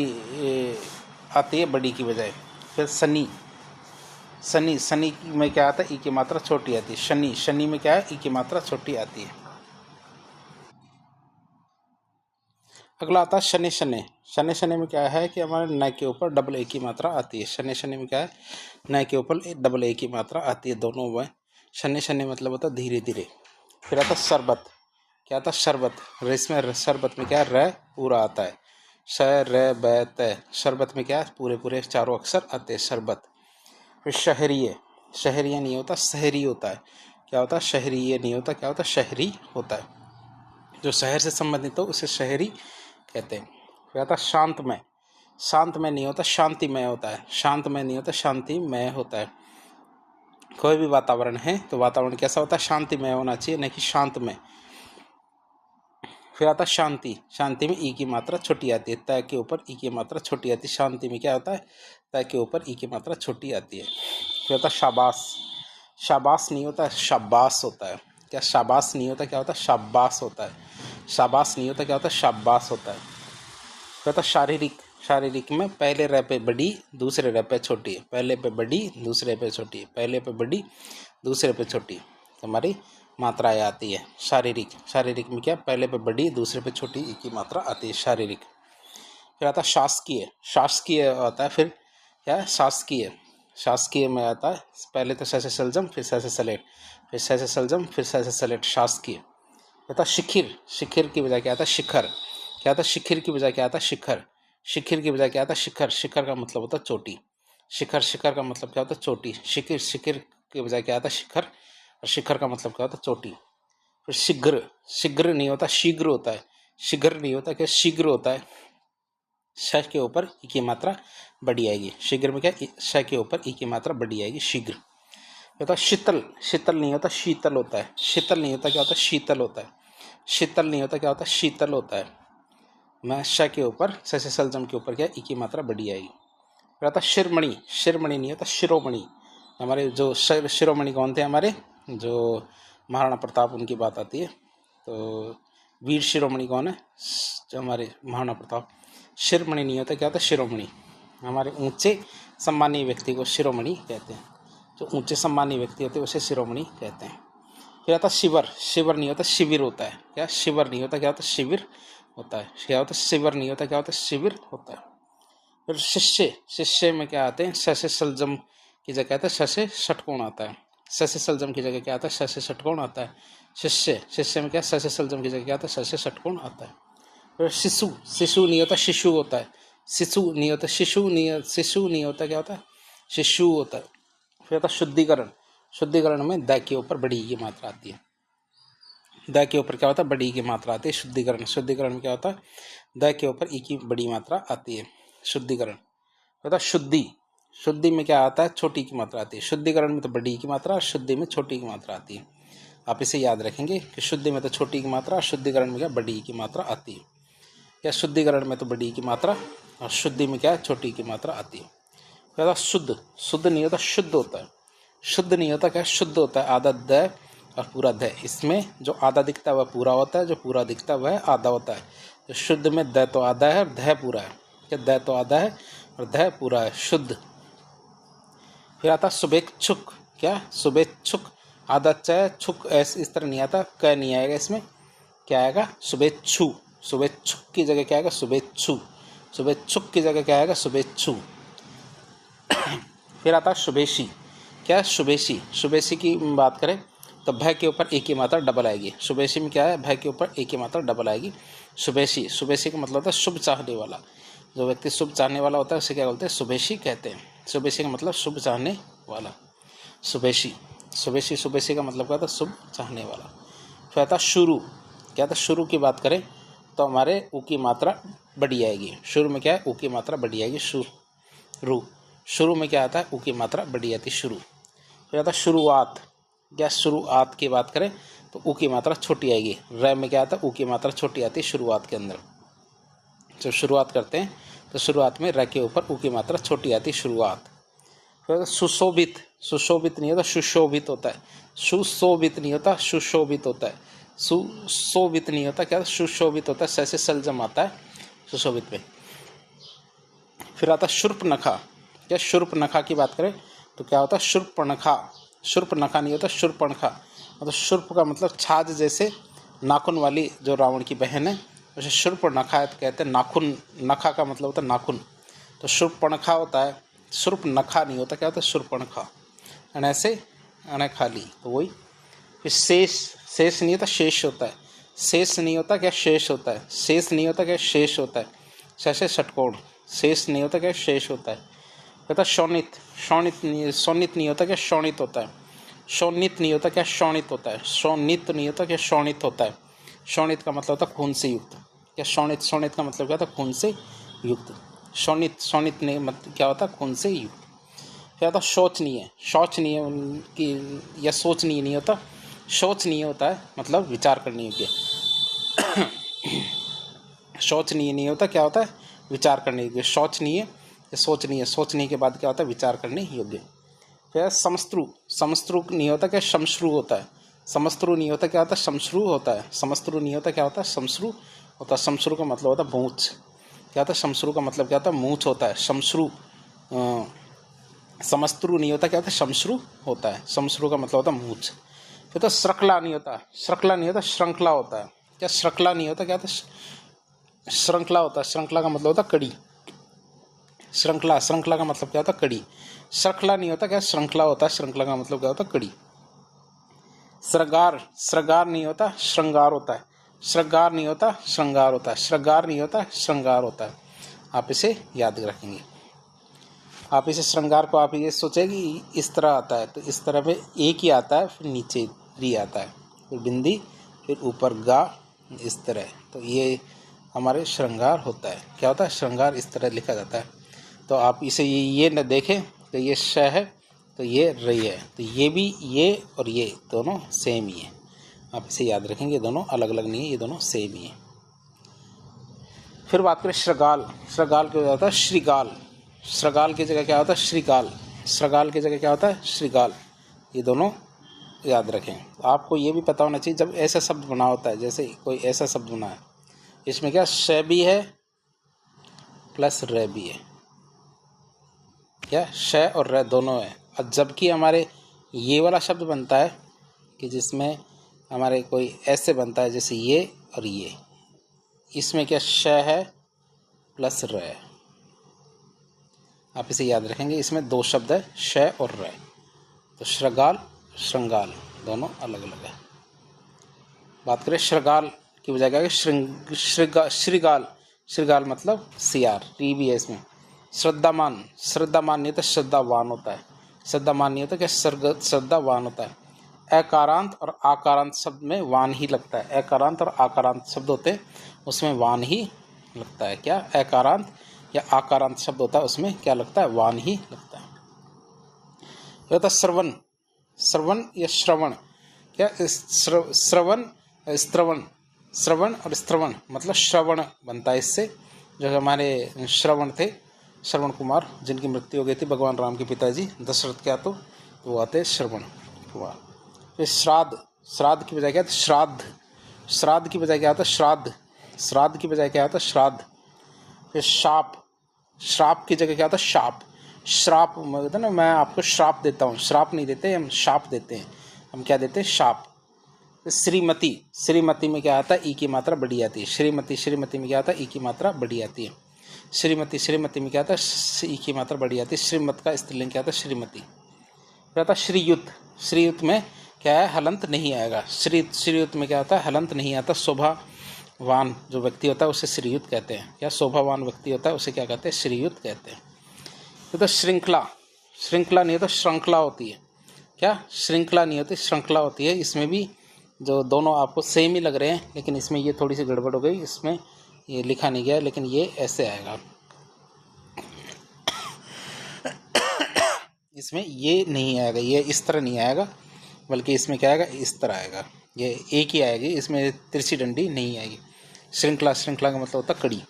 आती है बड़ी की बजाय। फिर शनि, शनि, शनि में क्या आता है ई की मात्रा छोटी आती है, शनि, शनि में क्या है ई की मात्रा छोटी आती है। अगला आता है शनि, शनि, शनि, शनि में क्या है कि हमारे न के ऊपर डबल ए की मात्रा आती है, शनि, शनि में क्या है न के ऊपर डबल ए की मात्रा आती है दोनों में, शनि, शनि मतलब होता है धीरे धीरे। फिर आता शरबत, क्या आता शरबत, इसमें शरबत में क्या है र पूरा आता है, श र ब त, शरबत में क्या है, पूरे पूरे चारों अक्षर आते हैं, शरबत। फिर शहरीय, शहरीय नहीं होता, शहरी होता है। क्या होता है, शहरीय नहीं होता, क्या होता है, शहरी होता है। जो शहर से संबंधित हो उसे शहरी कहते हैं। फिर आता है शांतमय, शांतमय नहीं होता, शांतिमय होता है। शांतमय नहीं होता, शांतिमय होता है। कोई भी वातावरण है तो वातावरण कैसा होता है, शांतिमय होना चाहिए, नहीं कि शांतमय। फिर आता है शांति, शांति में ई की मात्रा छोटी आती है, तय के ऊपर ई की मात्रा छोटी आती है। शांति में क्या होता है, तय के ऊपर ई की मात्रा छोटी आती है। फिर होता है शाबाश, शाबाश नहीं होता, शाबाश होता है। क्या शाबाश नहीं होता, क्या होता है, शाबाश होता है। शाबाश नहीं होता, क्या होता है, शाबाश होता है। फिर होता है शारीरिक, शारीरिक में पहले रे पे बड़ी, दूसरे रे पे छोटी है। पहले पे बड़ी, दूसरे पे छोटी है। पहले पे बड़ी, दूसरे पे छोटी, तो हमारी मात्राएं आती है शारीरिक। शारीरिक में क्या, पहले पे बड़ी, दूसरे पे छोटी ई की मात्रा आती है, शारीरिक। फिर आता है शासकीय, शासकीय आता है। फिर क्या है, शासकीय, शासकीय में आता है पहले तो सैसे सलजम, फिर सैसे सलेट, फिर सैसे सलजम, फिर सैसे सलेट, शासकीय। आता शिखिर, शिखिर की बजाय क्या आता है, शिखर। क्या आता है, शिखिर की बजाय क्या आता है, शिखर। शिखिर की बजाय क्या आता है, शिखर। शिखर का मतलब होता है चोटी। शिखर, शिखर का मतलब क्या होता है, चोटी। शिखिर, शिखिर की बजाय क्या आता है, शिखर, और शिखर का मतलब क्या होता है, चोटी। फिर शीघ्र, शीघ्र नहीं होता, शीघ्र होता है। शीघ्र नहीं होता, क्या शीघ्र होता है। श के ऊपर ई की मात्रा बढ़ी आएगी। शीघ्र में क्या, श के ऊपर ई की मात्रा बढ़ी आएगी, शीघ्र। होता शीतल, शीतल नहीं होता, शीतल होता है। शीतल नहीं होता, क्या होता है, शीतल होता है। शीतल नहीं होता, क्या होता है, शीतल होता है। मैं श के ऊपर, स से सलजम के ऊपर क्या, ई की मात्रा बढ़ी आएगी। फिर आता शिरोमणि, शिरोमणि नहीं होता, शिरोमणि। हमारे जो शिरोमणि कौन थे, हमारे जो महाराणा प्रताप, उनकी बात आती है। तो वीर शिरोमणि कौन है, जो हमारे महाराणा प्रताप। शिरोमणि नहीं होता, क्या होता है, शिरोमणि। हमारे ऊंचे सम्मानीय व्यक्ति को शिरोमणि कहते हैं। जो ऊंचे सम्मानीय व्यक्ति होते हैं उसे शिरोमणि कहते हैं। फिर आता शिवर, शिवर नहीं होता, शिविर होता है। क्या, शिवर नहीं होता, क्या होता है, शिविर होता है। क्या होता है, शिवर नहीं होता, क्या होता है, शिविर होता है। फिर शिष्य, शिष्य में क्या आते हैं, स से सलजम की जगह आता है स से षटकोण आता है। स से सलजम की जगह क्या आता है, स से षटकोण आता है। शिष्य, शिष्य में क्या, स से सलजम की जगह क्या आता है, स से षटकोण आता है। फिर शिशु, शिशु नहीं होता, शिशु होता है। शिशु नहीं होता, शिशु नहीं, शिशु नहीं होता, क्या होता है, शिशु होता है। फिर होता शुद्धिकरण, शुद्धिकरण में द के ऊपर बड़ी की मात्रा आती है। द के ऊपर क्या होता है, बड़ी की मात्रा आती है, शुद्धिकरण। शुद्धिकरण में क्या होता है, द के ऊपर ई की बड़ी मात्रा आती है, शुद्धिकरण। होता शुद्धि, शुद्धि में क्या आता है, छोटी की मात्रा आती है। शुद्धिकरण में तो बड़ी की मात्रा, और शुद्धि में छोटी की मात्रा आती है। आप इसे याद रखेंगे कि शुद्धि में तो छोटी की मात्रा, और शुद्धिकरण में क्या, बड़ी की मात्रा आती है। या शुद्धिकरण में तो बड़ी की मात्रा, और शुद्धि में क्या है, छोटी की मात्रा आती है। कहता शुद्ध, शुद्ध नहीं होता, शुद्ध होता है। शुद्ध नहीं होता, क्या, शुद्ध होता है। आधा द और पूरा ध, इसमें जो आधा दिखता है वह पूरा होता है, जो पूरा दिखता है वह आधा होता है। तो शुद्ध में द तो आधा है और ध पूरा है। क्या, द तो आधा है और ध पूरा है, शुद्ध। फिर आता शुभेच्छुक, क्या, शुभेच्छुक। आधा च छुक ऐसे इस तरह नहीं आता, क नहीं आएगा इसमें, क्या आएगा, शुभेच्छु। शुभेच्छुक की जगह क्या आएगा, शुभेच्छु। शुभेच्छुक की जगह क्या आएगा, शुभेच्छु। फिर आता शुभेशी, क्या, शुभेशी। शुभेशी की बात करें तो भय के ऊपर एक की मात्रा डबल आएगी। शुभेशी में क्या है, भय के ऊपर एक की मात्रा डबल आएगी, शुभेशी। शुभेशी का मतलब होता है शुभ चाहने वाला। जो व्यक्ति शुभ चाहने वाला होता है उसे क्या बोलते हैं, शुभेशी कहते हैं। शुभेशी का मतलब शुभ चाहने वाला, शुभेशी। शुभेशी, शुभेशी का मतलब क्या होता है, शुभ चाहने वाला। फिर आता शुरू, क्या था, शुरू की बात करें तो हमारे ऊ की मात्रा बढ़ी आएगी। शुरू में क्या है, ऊ की मात्रा बढ़ी आएगी, शुरू। शुरू में क्या आता है, ऊ की मात्रा बढ़ी आती है, शुरू। फिर आता है शुरुआत, क्या, शुरुआत की बात करें तो ऊ की मात्रा छोटी आएगी। र में क्या आता है, ऊ की मात्रा छोटी आती है शुरुआत के अंदर। जब शुरुआत करते हैं तो शुरुआत में र के ऊपर ऊ की मात्रा छोटी आती है, शुरुआत। फिर सुशोभित, सुशोभित नहीं होता, सुशोभित होता है। सुशोभित नहीं होता, सुशोभित होता है। सुशोभित नहीं होता, क्या, सुशोभित होता है, से सलजम आता है सुशोभित में। फिर आता शूर्पणखा, क्या, शूर्पणखा की बात करें तो क्या होता है, शूर्पणखा। शूर्पणखा नहीं होता, शूर्पणखा। मतलब शूर्प का मतलब छाछ जैसे नाखून वाली जो रावण की बहन है उसे शूर्पणखा कहते हैं। नाखून, नखा का मतलब होता है नाखून, तो शूर्पणखा होता है, शूर्पणखा नहीं होता, क्या होता है, शूर्पणखा। एंड ऐसे अने खाली, तो वही। फिर शेष, शेष नहीं होता, शेष होता है। शेष नहीं होता, क्या, शेष होता है। शेष नहीं होता, क्या, शेष होता है। से षटकोण, शेष नहीं होता क्या शेष होता है। कहता शोणित, शोणित नहीं, शोणित नहीं होता क्या शोणित होता है। शोणित नहीं होता क्या शोणित होता है। शोणित नहीं होता क्या शोणित होता है। शोणित का मतलब होता है खून से युक्त। क्या शोणित, शोणित का मतलब क्या होता है खून से युक्त। शोणित, शोणित नहीं मतलब क्या होता है खून से युक्त। क्या होता है शोचनीय, शोचनीय की या सोचनीय नहीं होता, शोचनीय होता है मतलब विचार करने योग्य। शोचनीय नहीं होता क्या होता है विचार करने योग्य। शोचनीय या सोचनीय, सोचनीय के बाद क्या होता है विचार करने योग्य। फिर समश्रु, समश्रु नहीं होता क्या शमश्रु होता है। समश्रु नहीं होता क्या होता है शमश्रु होता है। समश्रु नहीं होता क्या होता है शमश्रु होता है। शमश्रु का मतलब होता है मूंछ। क्या होता है शमश्रु का मतलब क्या होता है मूंछ होता है। शमश्रु, समश्रु नहीं होता क्या होता है शमश्रु होता है। शमश्रु का मतलब होता है मूंछ। फिर तो श्रृंखला नहीं होता, श्रृंखला नहीं होता श्रृंखला होता है। क्या श्रृंखला नहीं होता क्या होता है श्रृंखला होता है। श्रृंखला का मतलब होता है कड़ी। श्रृंखला, श्रृंखला का मतलब क्या होता है कड़ी। श्रृंखला नहीं होता क्या श्रृंखला होता है। श्रृंखला का मतलब क्या होता है कड़ी। श्रृंगार, श्रृंगार नहीं होता श्रृंगार होता है। श्रृंगार नहीं होता श्रृंगार होता है। श्रृंगार नहीं होता श्रृंगार होता है। आप इसे याद रखेंगे। आप इसे श्रृंगार को आप ये सोचे कि इस तरह आता है तो इस तरह पे एक ही आता है, फिर नीचे री आता है, फिर बिंदी, फिर ऊपर गा, इस तरह। तो ये हमारे श्रृंगार होता है। क्या होता है श्रृंगार, इस तरह लिखा जाता है। तो आप इसे ये न देखें तो ये श है तो ये रही है, तो ये भी ये और ये दोनों सेम ही है। आप इसे याद रखेंगे, दोनों अलग अलग नहीं है, ये दोनों सेम ही है। फिर बात करें श्रृगाल, श्रृगाल क्या होता है श्रीगाल। श्रृगाल की जगह क्या होता है श्रीगाल। श्रृगाल की जगह क्या होता है श्रीगाल। ये दोनों याद रखें। आपको ये भी पता होना चाहिए जब ऐसा शब्द बना होता है, जैसे कोई ऐसा शब्द बना है, इसमें क्या श भी है प्लस र भी है। क्या श और र दोनों है। और जबकि हमारे ये वाला शब्द बनता है कि जिसमें हमारे कोई ऐसे बनता है जैसे ये और ये, इसमें क्या श है प्लस र है। आप इसे याद रखेंगे, इसमें दो शब्द है श और र। तो श्रृगाल श्रृंगाल दोनों अलग अलग है। बात करें श्रृगाल की बजाय क्या है श्रीगाल। श्रीगाल मतलब सियार, री भी है इसमें। श्रद्धामान, श्रद्धामान नहीं होता श्रद्धावान होता है। श्रद्धामान नहीं होता क्या श्रद्धावान होता है। अकारांत और आकारांत शब्द में वान ही लगता है। अकारांत और आकारांत शब्द होते हैं उसमें वान ही लगता है। क्या अकारांत या आकारांत शब्द होता है उसमें क्या लगता है वान ही लगता है। यह होता श्रवण, श्रवण या श्रवण। क्या श्रवण स्त्रवण, श्रवण और स्त्रवण मतलब श्रवण बनता है इससे। जो हमारे श्रवण थे श्रवण कुमार, जिनकी मृत्यु हो गई थी भगवान राम के पिताजी दशरथ क्या, तो वो आते श्रवण कुमार। फिर श्राद्ध, श्राद्ध की बजाय क्या था श्राद्ध। श्राद्ध की बजाय क्या होता है श्राद्ध। श्राद्ध की बजाय क्या होता है श्राद्ध। फिर शाप, श्राप की जगह क्या होता है शाप। श्राप मतलब ना मैं आपको श्राप देता हूँ, श्राप नहीं देते हम, शाप देते हैं। हम क्या देते हैं शाप। श्रीमती, श्रीमती में क्या आता है ई की मात्रा बढ़ी आती है। श्रीमती, श्रीमती में क्या आता है ई की मात्रा बढ़ी आती है। श्रीमती, श्रीमती में क्या आता है ई की मात्रा बढ़ी आती है। श्रीमत का स्त्रीलिंग क्या आता है श्रीमती। क्या आता है श्रीयुत, श्रीयुत में क्या है हलंत नहीं आएगा। श्रीयुत में क्या आता है हलंत नहीं आता। शोभावान जो व्यक्ति होता है उसे श्रीयुत कहते हैं। क्या शोभावान व्यक्ति होता है उसे क्या कहते हैं श्रीयुत कहते हैं। तो श्रृंखला, श्रृंखला नहीं होता श्रृंखला होती है। क्या श्रृंखला नहीं होती श्रृंखला होती है। इसमें भी जो दोनों आपको सेम ही लग रहे हैं, लेकिन इसमें ये थोड़ी सी गड़बड़ हो गई, इसमें ये लिखा नहीं गया, लेकिन ये ऐसे आएगा। इसमें ये नहीं आएगा, ये इस तरह नहीं आएगा, बल्कि इसमें क्या आएगा इस तरह आएगा। ये एक ही आएगी, इसमें तिरछी डंडी नहीं आएगी। श्रृंखला, श्रृंखला का मतलब होता कड़ी।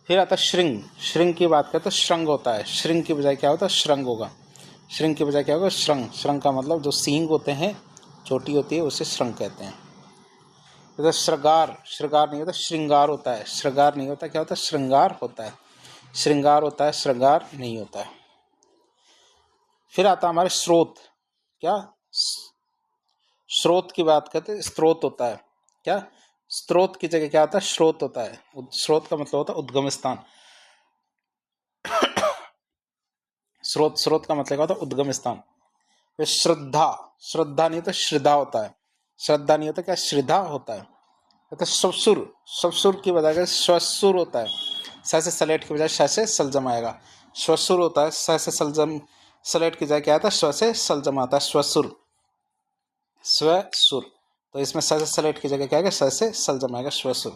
फिर आता श्रृंग, श्रृंग की बात करते तो श्रृंग होता है। श्रृंग की बजाय क्या होता है श्रृंग होगा। श्रृंग की बजाय क्या होगा श्रृंग। श्रृंग का मतलब जो सींग होते हैं, चोटी होती है, उसे श्रृंग कहते हैं। तो श्रृंगार, श्रृंगार नहीं होता श्रृंगार होता है। श्रृंगार नहीं होता क्या होता है श्रृंगार होता है। श्रृंगार होता है श्रृंगार नहीं होता है। फिर आता हमारे स्रोत। क्या स्रोत की बात करते हैं स्रोत होता है। क्या स्रोत की जगह क्या होता है स्रोत होता है। स्रोत का मतलब होता है उद्गम स्थान। स्रोत, स्रोत का मतलब क्या होता है उद्गम स्थान। श्रद्धा, श्रद्धा नहीं होता श्रद्धा होता है। श्रद्धा नहीं होता क्या श्रद्धा होता है। तो ससुर, ससुर की बजाय श्वसुर होता है, स से सलेट की बजाय श से सलजम आएगा। श्वसुर होता है, स से सलजम सलेट की बजाय क्या आता है, स्व से सलजम आता है, श्वसुर, स्वसुर। तो इसमें स से सलेट की जगह क्या आएगा, स से सलजम आएगा, श्वसुर।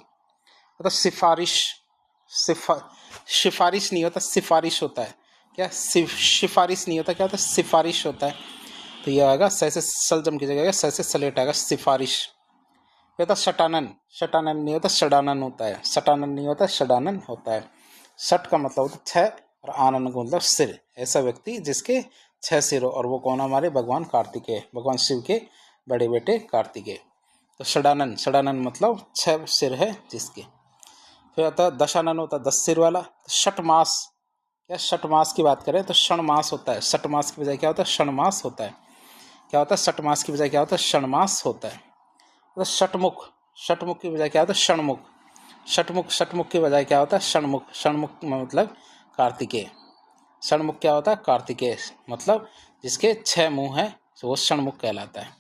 तो सिफारिश, सिफारिश नहीं होता, सिफारिश होता है। क्या सिफारिश नहीं होता, क्या होता है, सिफारिश होता है। तो यह आएगा स से सलजम की जगह स से सलेट आएगा, सिफारिश। ये होता शटानन, शटानन नहीं होता, षडानन होता है। शटानन नहीं होता, षडानन होता है। शट का मतलब होता है 6 और आनंद का मतलब सिर। ऐसा व्यक्ति जिसके 6 सिर हो, और वो कौन, हमारे भगवान कार्तिकेय, भगवान शिव के बड़े बेटे कार्तिकेय। तो षडानन, षडानन मतलब 6 सिर है जिसके। फिर आता है दशानन, होता है 10 सिर वाला। षट मास, क्या षट मास की बात करें तो षण मास होता है। षट मास की बजाय क्या होता है, षण मास होता है। क्या होता है, षट मास की बजाय क्या होता है, षण मास होता है। तो षटमुख, षटमुख की बजाय क्या होता है, षणमुख। षटमुख, षटमुख की बजाय क्या होता है, षणमुख। षणमुख मतलब कार्तिकेय। षणमुख क्या होता है, कार्तिकेय मतलब जिसके 6 मुंह है, तो वो षणमुख कहलाता है।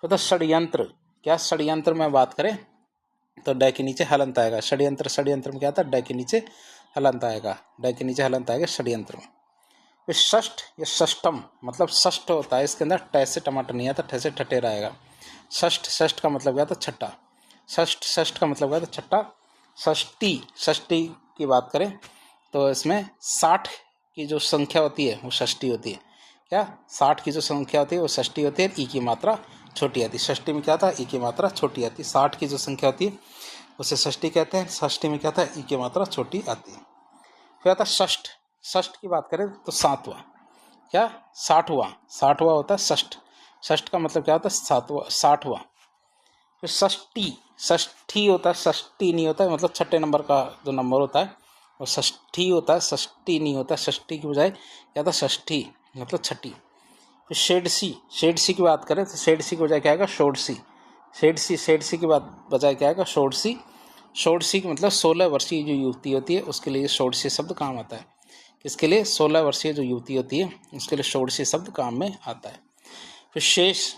तो षड्यंत्र, क्या षड्यंत्र में बात करें तो ड के नीचे हलंत आएगा। षड्यंत्र, षड्यंत्र में क्या आता है, ड के नीचे हलंत आएगा, ड के नीचे हलंत आएगा षड्यंत्र में। फिर षष्ठ या षष्ठम मतलब षष्ठ होता है, इसके अंदर ट से टमाटर नहीं आता, ठ से ठठेरा आएगा। षष्ठ, षष्ठ का मतलब क्या था, छठा। षष्ठ, षष्ठ का मतलब क्या था, छठा। षष्ठी, षष्ठी की बात करें तो इसमें 60 की जो संख्या होती है वो षष्ठी होती है। क्या 60 की जो संख्या होती है वो षष्ठी होती है, ई की मात्रा छोटी आती है। षष्ठी में क्या था, ई की मात्रा छोटी आती है। 60 की जो संख्या होती है उसे षष्ठी कहते हैं। षष्ठी में क्या था, ई की मात्रा छोटी आती है। फिर आता षष्ठ, षष्ठ की बात करें तो 7वां, क्या 60वां, 60वां होता है षष्ठ। षष्ठ का मतलब क्या होता है, 7वां, 60वां। फिर षष्ठी, षष्ठी होता है, षष्ठी नहीं होता है मतलब छठे नंबर का जो नंबर होता है वो षष्ठी होता है, षष्ठी नहीं होता। षष्ठी की बजाय क्या था, षष्ठी मतलब छठी। फिर षेडशी, षेडशी की बात करें तो षेडशी की बजाय क्या आएगा, षोडशी। षेडशी, षेडशी की बात बजाय क्या आएगा, षोडशी। षोडशी की मतलब 16 वर्षीय जो युवती होती है उसके लिए षोडशी शब्द काम आता है। किसके लिए, 16 वर्षीय जो युवती होती है उसके लिए षोडशी शब्द काम में आता है। फिर शेष,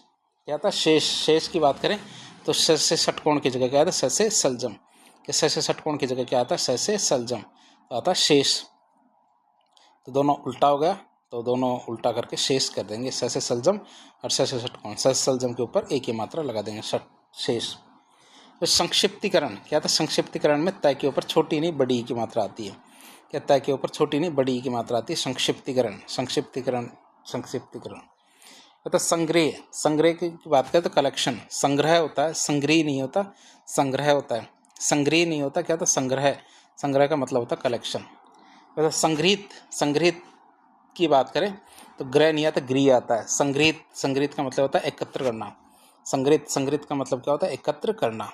क्या था, शेष, शेष की बात करें तो स से षटकोण की जगह क्या आता है, स से सलजम। कि स से षटकोण की जगह क्या आता है, स से सलजम, तो आता है शेष। तो दोनों उल्टा हो गया, तो दोनों उल्टा करके शेष कर देंगे, स से सलजम और स से षटकोण। स से सलजम के ऊपर एक ही मात्रा लगा देंगे, शेष। तो संक्षिप्तीकरण, क्या था, संक्षिप्तीकरण में तय के ऊपर छोटी नहीं बड़ी की मात्रा आती है। क्या तय के ऊपर छोटी नहीं बड़ी की मात्रा आती है, संक्षिप्तीकरण, संक्षिप्तीकरण, संक्षिप्तीकरण। तो संग्रह, संग्रह की बात करें तो कलेक्शन। संग्रह होता है, संग्रह नहीं होता, संग्रह होता है। संग्रह नहीं होता, क्या होता, संग्रह। संग्रह का मतलब होता है कलेक्शन। तो संग्रहित, संग्रहित की बात करें तो ग्रह नहीं आता, गृह आता है। संग्रहित, संग्रहित का मतलब होता है एकत्र करना। संग्रहित, संग्रहित का मतलब क्या होता है, एकत्र करना।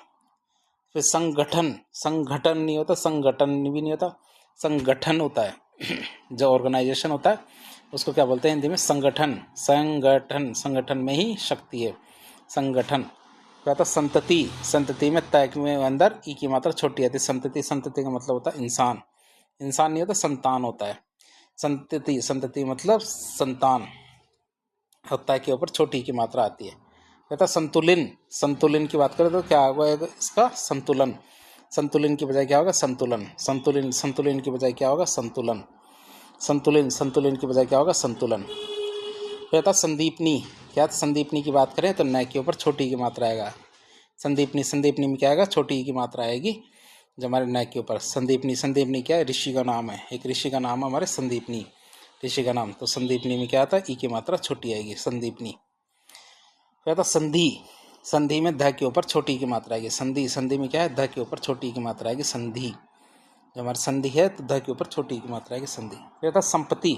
फिर संगठन, संगठन नहीं होता, संगठन भी नहीं होता, संगठन होता है। जो ऑर्गेनाइजेशन होता है उसको क्या बोलते हैं हिंदी में, संगठन। संगठन, संगठन में ही शक्ति है, संगठन। क्या होता है, संतति, संतति में तय में अंदर ई की मात्रा छोटी आती है। संतति, संतति का मतलब होता है इंसान। इंसान नहीं होता, संतान होता है। संतति, संतति मतलब संतान, तय के ऊपर छोटी की मात्रा आती है। कहता संतुलन, संतुलन की बात करें तो क्या होगा इसका, संतुलन। संतुलन की बजाय क्या होगा, संतुलन। संतुलन, संतुलन की बजाय क्या होगा, संतुलन। संतुलन, संतुलन की बजाय क्या होगा, संतुलन। कहता संदीपनी, क्या संदीपनी की बात करें तो न के ऊपर छोटी की मात्रा आएगा। संदीपनी, संदीपनी में क्या आएगा, छोटी की मात्रा आएगी जो हमारे न के ऊपर। संदीपनी, संदीपनी क्या है, ऋषि का नाम है, एक ऋषि का नाम है हमारे संदीपनी, ऋषि का नाम। तो संदीपनी में क्या आता है, ई की मात्रा छोटी आएगी, संदीपनी। कहता संधि, संधि में ध के ऊपर छोटी की मात्रा आएगी। संधि, संधि में क्या है, ध के ऊपर छोटी की मात्रा आएगी, संधि। जो हमारी संधि है तो ध के ऊपर छोटी की मात्रा आएगी, संधि। कहता संपत्ति,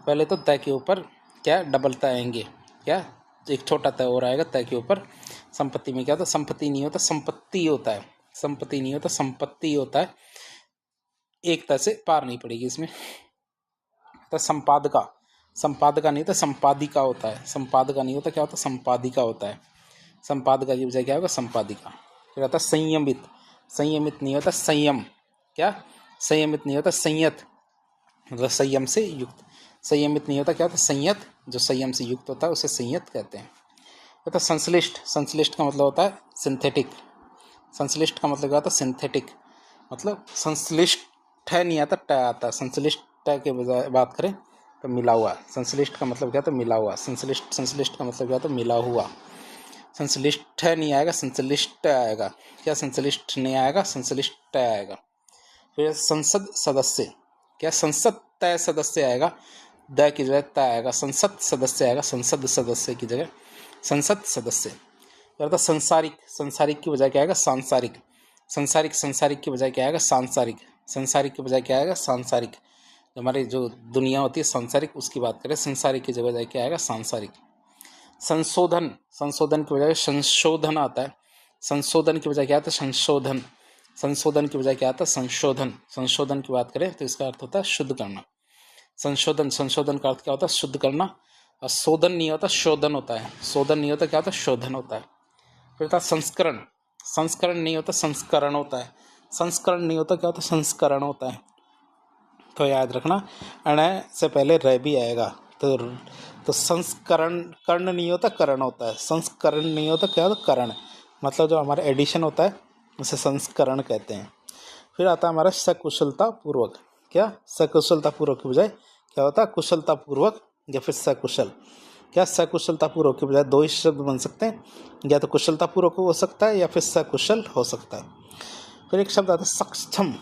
पहले तो ध के ऊपर क्या डबल तय आएंगे, क्या एक छोटा तय और आएगा तय के ऊपर। संपत्ति में क्या होता, संपत्ति नहीं होता, संपत्ति होता है। संपत्ति नहीं होता, संपत्ति होता है, एक तय से पार नहीं पड़ेगी इसमें। तो संपादका, संपादका नहीं होता, संपादिका होता है। संपादका नहीं होता, क्या होता, संपादिका होता है। संपादका की बजाय क्या होगा, संपादिका। फिर आता संयमित, संयमित नहीं होता, संयम। क्या संयमित नहीं होता, संयत मतलब संयम से युक्त। संयमित नहीं होता, क्या होता, संयत। जो संयम से युक्त होता है उसे संयत कहते हैं। तो संश्लिष्ट, संश्लिष्ट का मतलब होता है सिंथेटिक। संश्लिष्ट का मतलब क्या होता है? सिंथेटिक, मतलब संश्लिष्ट है नहीं आता, ट आता है। संश्लिष्ट के बजाय बात करें तो मिला हुआ। संश्लिष्ट का मतलब क्या होता है? मिला हुआ। संश्लिष्ट का मतलब क्या होता है? मिला हुआ। संश्लिष्ट है नहीं आएगा, संश्लिष्ट आएगा। क्या संश्लिष्ट नहीं आएगा? संश्लिष्ट आएगा। फिर संसद सदस्य, क्या संसद तय सदस्य आएगा, द की जगह त आएगा। संसद सदस्य आएगा, संसद सदस्य की जगह संसद सदस्य। फिर संसारिक, संसारिक की बजाय क्या आएगा? सांसारिक। संसारिक, संसारिक की बजाय क्या आएगा? सांसारिक। संसारिक की बजाय क्या आएगा? सांसारिक। हमारी जो दुनिया होती है सांसारिक, उसकी बात करें, संसारिक की बजाय क्या आएगा? सांसारिक। संशोधन, संशोधन की बजाय संशोधन आता है। संशोधन की बजाय क्या आता है? संशोधन। संशोधन की बजाय क्या आता है? संशोधन। संशोधन की बात करें तो इसका अर्थ होता है शुद्ध करना। संशोधन, संशोधन का अर्थ क्या होता है? शुद्ध करना। और शोधन नहीं होता, शोधन होता है। शोधन नहीं होता, क्या होता है? शोधन होता है। फिर होता है संस्करण, संस्करण नहीं होता, संस्करण होता है। संस्करण नहीं होता, क्या होता है? संस्करण होता है। तो याद रखना, अण से पहले र भी आएगा। तो संस्करण, कर्ण नहीं होता, करण होता है। संस्करण नहीं होता, क्या होता? करण। मतलब जो हमारा एडिशन होता है उसे संस्करण कहते हैं। फिर आता है हमारा सकुशलता पूर्वक। क्या? सकुशलता पूर्वक की बजाय क्या होता है? कुशलता पूर्वक या फिर सकुशल। क्या? सकुशलता पूर्वक की बजाय दो ही शब्द बन सकते हैं, या तो कुशलता पूर्वक हो सकता है या फिर सकुशल हो सकता है। फिर एक शब्द आता है सक्षम।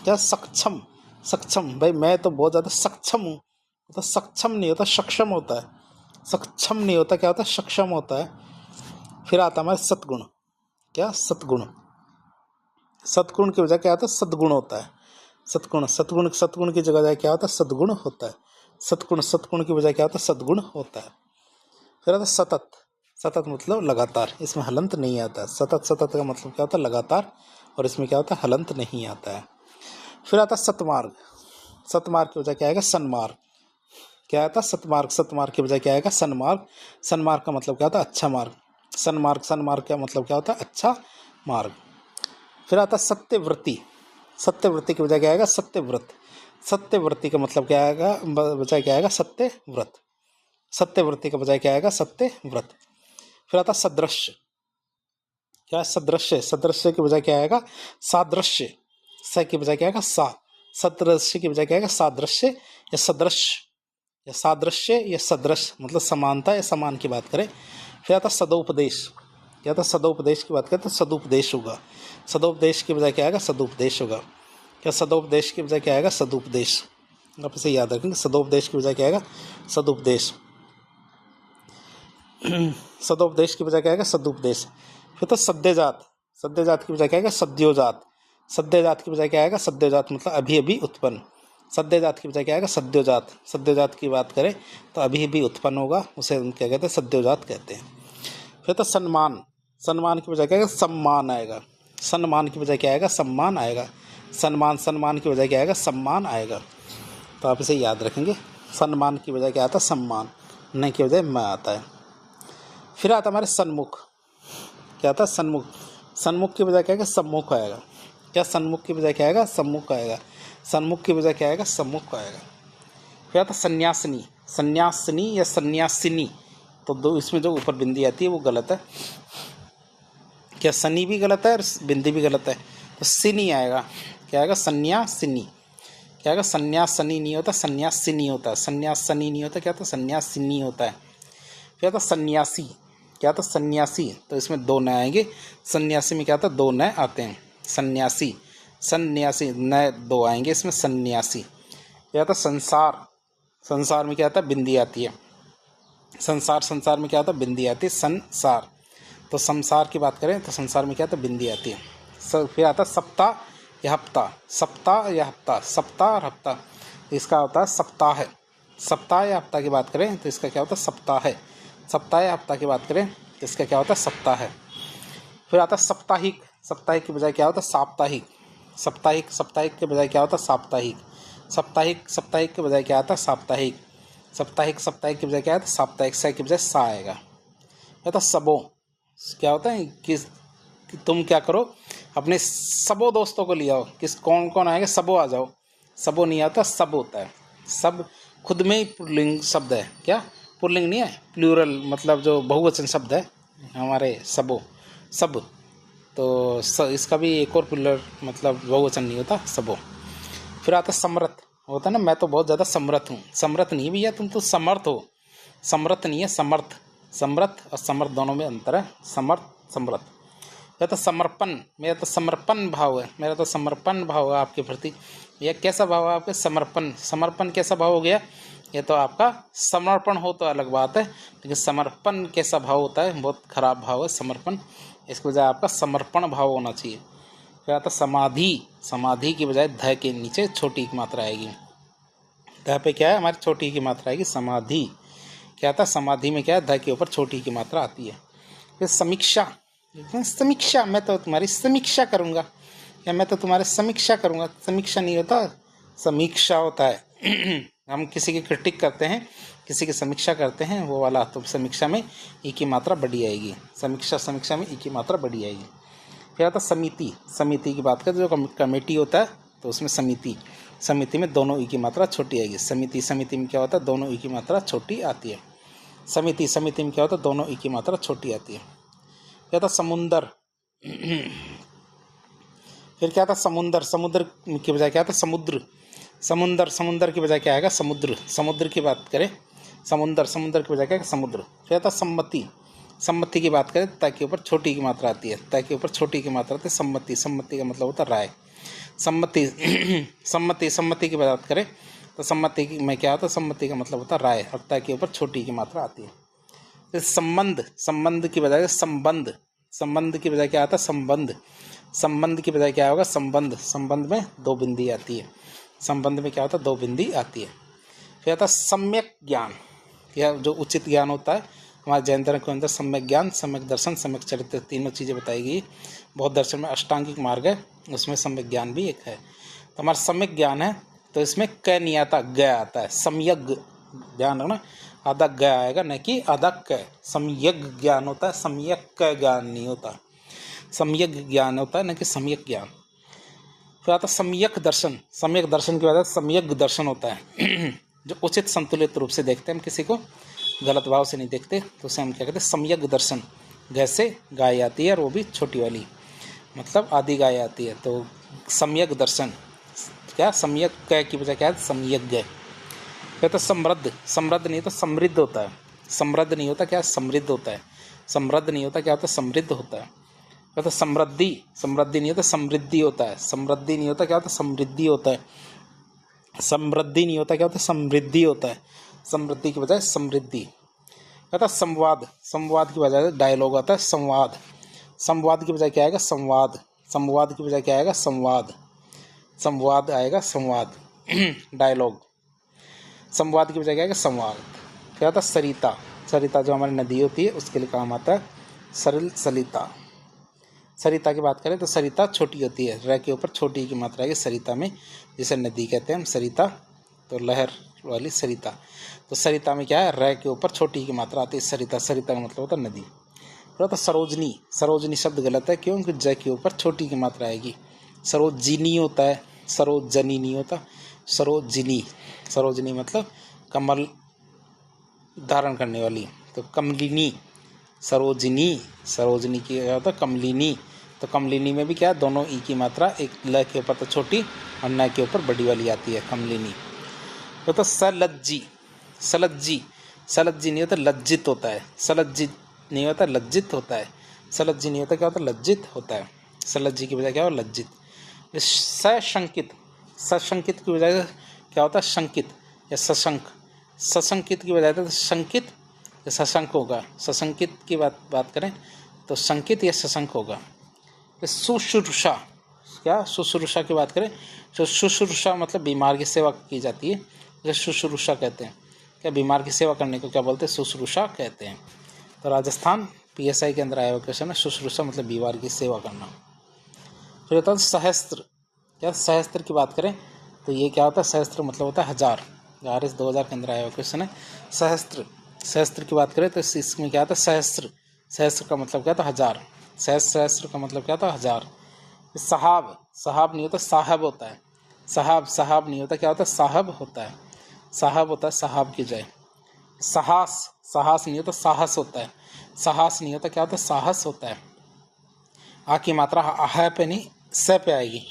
क्या? सक्षम। सक्षम, भाई मैं तो बहुत ज़्यादा सक्षम हूँ, तो सक्षम नहीं होता, सक्षम होता है। सक्षम नहीं होता, क्या होता है? सक्षम होता है। फिर आता है हमारा सद्गुण। क्या? सद्गुण। सद्गुण की वजह क्या होता है? सद्गुण होता है। सद्गुण, सद्गुण, सद्गुण की जगह क्या होता है? सद्गुण होता है। सद्गुण, सद्गुण की वजह क्या होता है? सद्गुण होता है। फिर आता है सतत। सतत मतलब लगातार, इसमें हलंत नहीं आता। सतत, सतत का मतलब क्या होता है? लगातार, और इसमें क्या होता है? हलंत नहीं आता है। फिर आता है सतमार्ग। सतमार्ग की वजह क्या आएगा? सन्मार्ग। क्या आता है? सतमार्ग। सतमार्ग की वजह क्या आएगा? सन्मार्ग। सन्मार्ग का मतलब क्या होता है? अच्छा मार्ग। सन्मार्ग, सन्मार्ग का मतलब क्या होता है? अच्छा मार्ग। फिर आता है सत्यवृत्ति। सत्यवृत्ति की वजह क्या आएगा? सत्यव्रत। सत्यवृत्ति का मतलब क्या आएगा? बजाय क्या आएगा? सत्यव्रत। सत्यवृत्ति का बजाय क्या आएगा? सत्यव्रत। फिर आता है सदृश्य। क्या? सदृश्य। सदृश्य की बजाय क्या आएगा? सादृश्य। स की बजाय क्या आएगा? सा। सदृश्य की बजाय क्या आएगा? सादृश्य या सदृश्य, या सादृश्य या सदृश, मतलब समानता या समान की बात करें। फिर आता सदोपदेश। क्या था? सदोपदेश की बात करें तो सदुपदेश होगा। सदोपदेश की बजाय क्या आएगा? सदुपदेश होगा। क्या? सदोपदेश की बजाय क्या आएगा? सदुपदेश। आप इसे याद रखेंगे, सदोपदेश की बजाय क्या आएगा? सदुपदेश। सदोपदेश की बजाय क्या आएगा? सदुपदेश। फिर तो सद्यजात। सद्यजात की बजाय क्या आएगा? सद्योजात। सद्यजात की बजाय क्या आएगा? सद्योजात मतलब अभी अभी उत्पन्न। सद्यजात की बजाय क्या आएगा? सद्योजात। सद्योजात की बात करें तो अभी अभी उत्पन्न होगा, उसे क्या कहते हैं? सद्योजात कहते हैं। फिर तो सम्मान। सम्मान की बजाय क्या आएगा? सम्मान आएगा। सम्मान की बजाय क्या आएगा? सम्मान आएगा। सम्मान, सम्मान की बजाय क्या आएगा? सम्मान आएगा। तो आप इसे याद रखेंगे, सम्मान की बजाय क्या आता है? सम्मान। नहीं की बजाय मैं आता है। फिर आता हमारे सन्मुख। क्या आता है? सन्मुख। सन्मुख की बजाय क्या आएगा? सम्मुख आएगा। क्या? सन्मुख की बजाय क्या आएगा? सम्मुख आएगा। सन्मुख की बजाय क्या आएगा? सम्मुख आएगा। फिर आता सन्यासिनी। सन्यासिनी या सन्यासिनी, तो दो इसमें जो ऊपर बिंदी आती है वो गलत है। क्या? सनी भी गलत है और बिंदी भी गलत है, तो सिनी आएगा। क्या आएगा? सन्यासिनी। क्या आएगा? सन्यासनी नहीं होता, सन्यासिनी होता है। सन्यासनी नहीं होता, क्या होता? सन्यासिनी होता है। क्या होता? सन्यासी। क्या होता? सन्यासी, तो इसमें दो नए आएंगे। सन्यासी में क्या होता है? दो नए आते हैं। सन्यासी, सन्यासी, नए दो आएंगे इसमें। सन्यासी। क्या होता? संसार। संसार में क्या आता है? बिंदी आती है। संसार, संसार में क्या होता है? बिंदी आती है। संसार, तो संसार की बात करें तो संसार में क्या आता है? बिंदी आती है। फिर आता है सप्ताह या हफ्ता। सप्ताह या हफ्ता, सप्ताह और हफ्ता, इसका होता है सप्ताह है। सप्ताह या हफ्ता की बात करें तो इसका क्या होता है? सप्ताह है। सप्ताह या हफ्ता की बात करें तो इसका क्या होता है? सप्ताह है। फिर आता है साप्ताहिक। साप्ताहिक की बजाय क्या होता है? साप्ताहिक। साप्ताहिक, साप्ताहिक के बजाय क्या होता है? साप्ताहिक। साप्ताहिक, साप्ताहिक के बजाय क्या आता है? साप्ताहिक। साप्ताहिक, साप्ताहिक की बजाय क्या आता है? साप्ताहिक। सा की बजाय सा आएगा। या तो सबों। क्या होता है कि तुम क्या करो, अपने सबों दोस्तों को ले आओ। किस कौन कौन आएंगे? सबों आ जाओ। सबों नहीं आता, सब होता है। सब खुद में ही पुल्लिंग शब्द है। क्या? पुल्लिंग नहीं है, प्लूरल, मतलब जो बहुवचन शब्द है हमारे सबों। सब, तो इसका भी एक और प्लूरल मतलब बहुवचन नहीं होता, सबो। फिर आता समर्थ, होता है ना, मैं तो बहुत ज़्यादा समर्थ हूँ। समर्थ नहीं भैया, तुम तो समर्थ हो, समर्थ नहीं है समर्थ। समर्थ और समर्थ दोनों में अंतर है, समर्थ समर्थ। या तो समर्पण, मेरा तो समर्पण भाव है, मेरा तो समर्पण भाव है आपके प्रति। यह कैसा भाव है आपके? समर्पण। समर्पण कैसा भाव हो गया? ये तो आपका समर्पण हो तो अलग बात है, लेकिन समर्पण कैसा भाव होता है? बहुत खराब भाव है समर्पण। इसके बजाय आपका समर्पण भाव होना चाहिए। फिर आता समाधि। समाधि की बजाय ध के नीचे छोटी की मात्रा आएगी। ध पे क्या है? हमारी छोटी की मात्रा आएगी, समाधि। क्या था? समाधि में क्या है? ध के ऊपर छोटी की मात्रा आती है। फिर समीक्षा। समीक्षा, मैं तो तुम्हारी समीक्षा करूँगा, या मैं तो तुम्हारी समीक्षा करूँगा। समीक्षा नहीं होता, समीक्षा होता है। हम किसी की क्रिटिक करते हैं, किसी की समीक्षा करते हैं, वो वाला। तो समीक्षा में ई की मात्रा बड़ी आएगी। समीक्षा में ई की मात्रा बड़ी आएगी। फिर आता समिति। समिति की बात करें तो जो कमेटी होता है, तो उसमें समिति में दोनों ई की मात्रा छोटी आएगी। समिति में क्या होता है? दोनों ई की मात्रा छोटी आती है। समिति में क्या होता है? दोनों ई की मात्रा छोटी आती है। क्या था? समुंदर। फिर क्या था? समुद्र की बजाय क्या था? समुंदर की बजाय क्या आएगा? समुद्र की बात करें, समुंदर की बजाय क्या है? समुद्र। फिर था सम्मति की बात करें, त के ऊपर छोटी की मात्रा आती है। त के ऊपर छोटी की मात्रा आती है सम्मति का मतलब होता है राय। सम्मति की बात करें तो सम्मति में क्या होता है? सम्मति का मतलब होता है राय, और त के ऊपर छोटी की मात्रा आती है। फिर संबंध की बजाय संबंध की बजाय क्या आता है? संबंध की बजाय क्या होगा? संबंध में दो बिंदी आती है। संबंध में क्या होता है? दो बिंदी आती है। फिर आता है सम्यक ज्ञान, यह जो उचित ज्ञान होता है। हमारे जैन धर्म के अंदर सम्यक ज्ञान, सम्यक दर्शन, सम्यक चरित्र, तीनों चीज़ें बताई गई। बौद्ध दर्शन में अष्टांगिक मार्ग है, उसमें सम्यक ज्ञान भी एक है। तो हमारा सम्यक ज्ञान है, तो इसमें क नहीं आता, ग आता है। सम्यक, ध्यान रखना, आधा ग आएगा, न कि आधा क। सम्यक ज्ञान होता है, सम्यक क ज्ञान नहीं होता। सम्यक ज्ञान होता है, न कि सम्यक ज्ञान। फिर आता सम्यक दर्शन। सम्यक दर्शन की वजह से सम्यक दर्शन होता है। जो उचित संतुलित रूप से देखते हैं, हम किसी को गलत भाव से नहीं देखते, तो उसे हम क्या कहते हैं? सम्यक दर्शन। जैसे गाय आती है, और वो भी छोटी वाली, मतलब आधी गाय आती है, तो सम्यक दर्शन। क्या? सम्यक क की बजाय क्या है? सम्यक गय। फिर तो समृद्ध नहीं तो समृद्ध होता है। समृद्ध नहीं होता, क्या? समृद्ध होता है। समृद्ध नहीं होता, क्या होता है? समृद्ध होता है। क्या? तो समृद्धि नहीं होता, समृद्धि होता है। समृद्धि नहीं होता, क्या होता है? समृद्धि होता है। समृद्धि नहीं होता, क्या होता है? समृद्धि होता है। समृद्धि की बजाय समृद्धि। क्या था? संवाद की बजाय डायलॉग आता है, संवाद की बजाय क्या आएगा? संवाद की बजाय क्या आएगा? संवाद आएगा, संवाद। डायलॉग। संवाद की बजाय क्या आएगा? संवाद। क्या था? सरिता जो हमारी नदी होती है, उसके लिए काम आता है सरल सलिता। सरिता की बात करें तो सरिता छोटी होती है, र के ऊपर छोटी की मात्रा है सरिता में, जिसे नदी कहते हैं हम। सरिता तो लहर वाली सरिता। तो सरिता में क्या है? र के ऊपर छोटी की मात्रा आती है, सरिता का मतलब होता है नदी। फिर तो सरोजनी शब्द गलत है, क्यों? क्योंकि ज के ऊपर छोटी की मात्रा आएगी। सरोजिनी होता है, सरोजनी नहीं होता, सरोजनी मतलब कमल धारण करने वाली। तो कमलिनी, सरोजनी की क्या होता है? कमलिनी। तो कमलिनी में भी क्या है? दोनों ई की मात्रा, एक ल के ऊपर तो छोटी और न के ऊपर बड़ी वाली आती है, कमलिनी। तो सलज्जी नहीं होता, लज्जित होता है। सलज्जित नहीं होता, लज्जित होता है। सलज्जी नहीं होता, क्या होता है? लज्जित होता है। सलज्जी की बजाय क्या होता? लज्जित। सशंकित की बजाय क्या होता है? शंकित या सशंक। सशंकित की बजाय तो शंकित या सशंक होगा। सशंकित की बात करें तो शंकित या सशंक होगा। शुश्रूषा, क्या? शुश्रूषा की बात करें तो शुश्रूषा मतलब बीमार की सेवा की जाती है, जैसे शुश्रूषा कहते हैं। क्या? बीमार की सेवा करने को क्या बोलते हैं? शुश्रूषा कहते हैं। तो राजस्थान PSI के अंदर आया हुआ क्वेश्चन है, शुश्रूषा मतलब बीमार की सेवा करना। फिर होता है सहस्त्र। क्या? सहस्त्र की बात करें तो ये क्या होता है? सहस्त्र मतलब होता है हजार। RS 2000 के अंदर आया हुआ क्वेश्चन है सहस्त्र की बात करें तो इसमें क्या होता है? सहस्त्र का मतलब क्या था? हजार। सहस्त्र का मतलब क्या था? हजार। साहब नहीं होता, साहब होता है। साहब नहीं होता, क्या होता है? साहब होता है। साहब होता है साहब की जय। साहस नहीं होता, साहस होता है। साहस नहीं होता, क्या होता है? साहस होता है। आ की मात्रा है पे नहीं स पे आएगी।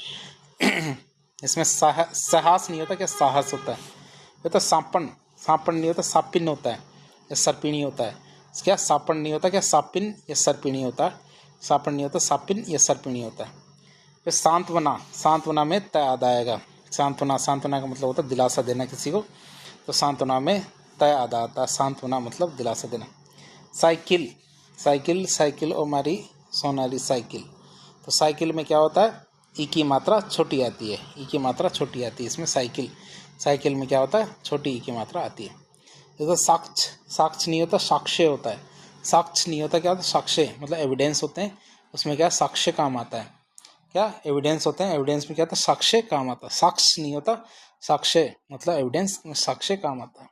इसमें साहस नहीं होता, क्या साहस होता है। ये तो सापन, सापन नहीं होता, सापिन होता है या सर्पिणी होता है। क्या सापन नहीं होता, क्या सापिन या सर्पिणी होता है। सापन नहीं होता, सापिन या सर्पिणी होता है। फिर सांत्वना, सांत्वना में तय आद आएगा। सांत्वना, सांत्वना का मतलब होता है दिलासा देना किसी को, तो सांत्वना में तय आद आता है। सांत्वना मतलब दिलासा देना। साइकिल, साइकिल, साइकिल ओ मारी सोनाली साइकिल, तो साइकिल में क्या होता है, ई की मात्रा छोटी आती है, ई की मात्रा छोटी आती है इसमें। साइकिल, साइकिल में क्या होता है, छोटी ई की मात्रा आती है। जैसे साक्ष, साक्ष नहीं होता, साक्ष्य होता है। साक्ष नहीं होता, क्या होता है, साक्ष्य मतलब एविडेंस होते हैं, उसमें क्या साक्ष्य काम आता है। क्या एविडेंस होते हैं, एविडेंस में क्या होता है, साक्ष्य काम आता है। साक्ष नहीं होता, साक्ष्य मतलब एविडेंस में साक्ष्य काम आता है।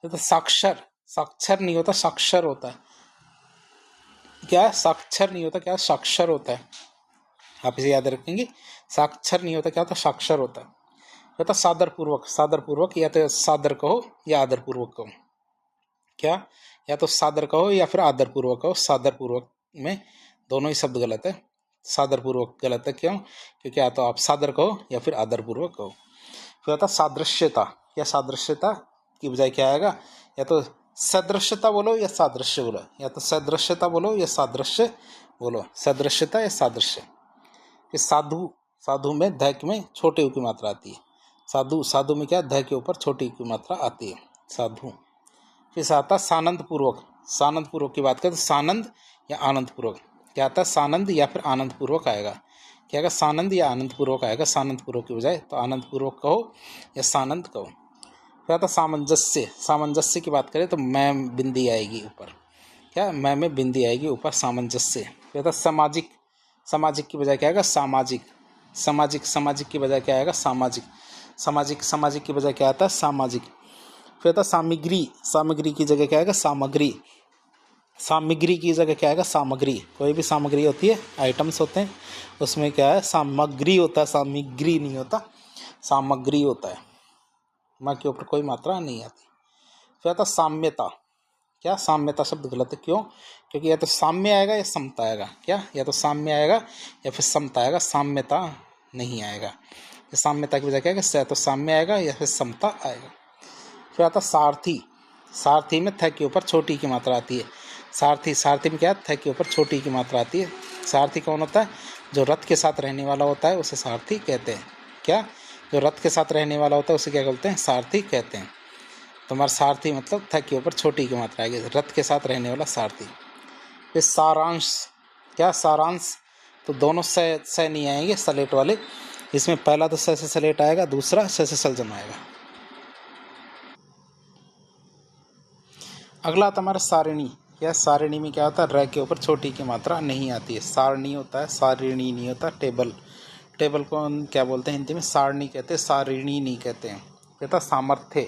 तो साक्षर, साक्षर नहीं होता, साक्षर होता है। क्या है, साक्षर नहीं होता, क्या साक्षर होता है। आप इसे याद रखेंगे, साक्षर नहीं होता, क्या होता, साक्षर होता है। होता सादर पूर्वक, सादर पूर्वक, या तो सादर कहो या आदर पूर्वक कहो। क्या, या तो सादर कहो या फिर आदर पूर्वक कहो। सादर पूर्वक में दोनों ही शब्द गलत है। सादर पूर्वक गलत है, क्यों, क्योंकि या तो आप सादर कहो या फिर आदर पूर्वक कहो। फिर होता सादृश्यता, या सादृश्यता की बजाय क्या आएगा, या तो सदृश्यता बोलो या सादृश्य बोलो, या तो सदृश्यता बोलो या सादृश्य बोलो, सदृश्यता या सादृश्य। फिर साधु, साधु में ध में छोटे ऊ की मात्रा आती है। साधु, साधु में क्या, ध के ऊपर छोटी ऊ की मात्रा आती है, साधु। फिर आता सानंद पूर्वक, सानंद पूर्वक की बात करें तो सानंद या आनंद पूर्वक, क्या आता है, सानंद या फिर आनंद पूर्वक आएगा। क्या आएगा, सानंद या आनंद पूर्वक आएगा। सानंद पूर्वक की बजाय तो आनंद पूर्वक कहो या सानंद कहो। फिर आता सामंजस्य, सामंजस्य की बात करें तो मैं बिंदी आएगी ऊपर। क्या, मैं में बिंदी आएगी ऊपर, सामंजस्य। फिर आता सामाजिक, सामाजिक की बजाय क्या आएगा, सामाजिक। सामाजिक, सामाजिक की बजाय क्या आएगा, सामाजिक। सामाजिक, सामाजिक की बजाय क्या आता है, सामाजिक। फिर आता सामग्री, सामग्री की जगह क्या आएगा, सामग्री। सामग्री की जगह क्या आएगा, सामग्री। कोई भी सामग्री होती है, आइटम्स होते हैं, उसमें क्या है, सामग्री होता है, सामग्री नहीं होता, सामग्री होता है। माँ के ऊपर कोई मात्रा नहीं आती। फिर आता साम्यता, क्या, साम्यता शब्द गलत है, क्यों, क्योंकि या तो साम्य आएगा या समता आएगा। क्या, या तो साम्य आएगा या फिर समता आएगा, साम्यता नहीं आएगा। साम्यता की वजह क्या है, या तो साम्य आएगा या फिर समता आएगा। फिर आता सारथी, सारथी में थ के ऊपर छोटी की मात्रा आती है। सारथी, सारथी में क्या, थ के ऊपर छोटी की मात्रा आती है। सारथी कौन होता है, जो रथ के साथ रहने वाला होता है उसे सारथी कहते हैं। क्या, जो रथ के साथ रहने वाला होता है उसे क्या बोलते हैं, सारथी कहते हैं। तो हमारा सारथी मतलब थ के ऊपर छोटी की मात्रा आएगी, रथ के साथ रहने वाला सारथी। फिर सारांश, क्या, सारांश, तो दोनों से नहीं आएंगे सलेट वाले, इसमें पहला तो से सलेट आएगा, दूसरा से सलजम आएगा। अगला आता हमारा सारिणी। या सारिणी में क्या होता है, र के ऊपर छोटी की मात्रा नहीं आती है। सारणी होता है, सारिणी नहीं होता। टेबल, टेबल को हम क्या बोलते हैं हिंदी में, सारणी कहते हैं, सारिणी नहीं कहते हैं। कहता सामर्थ्य,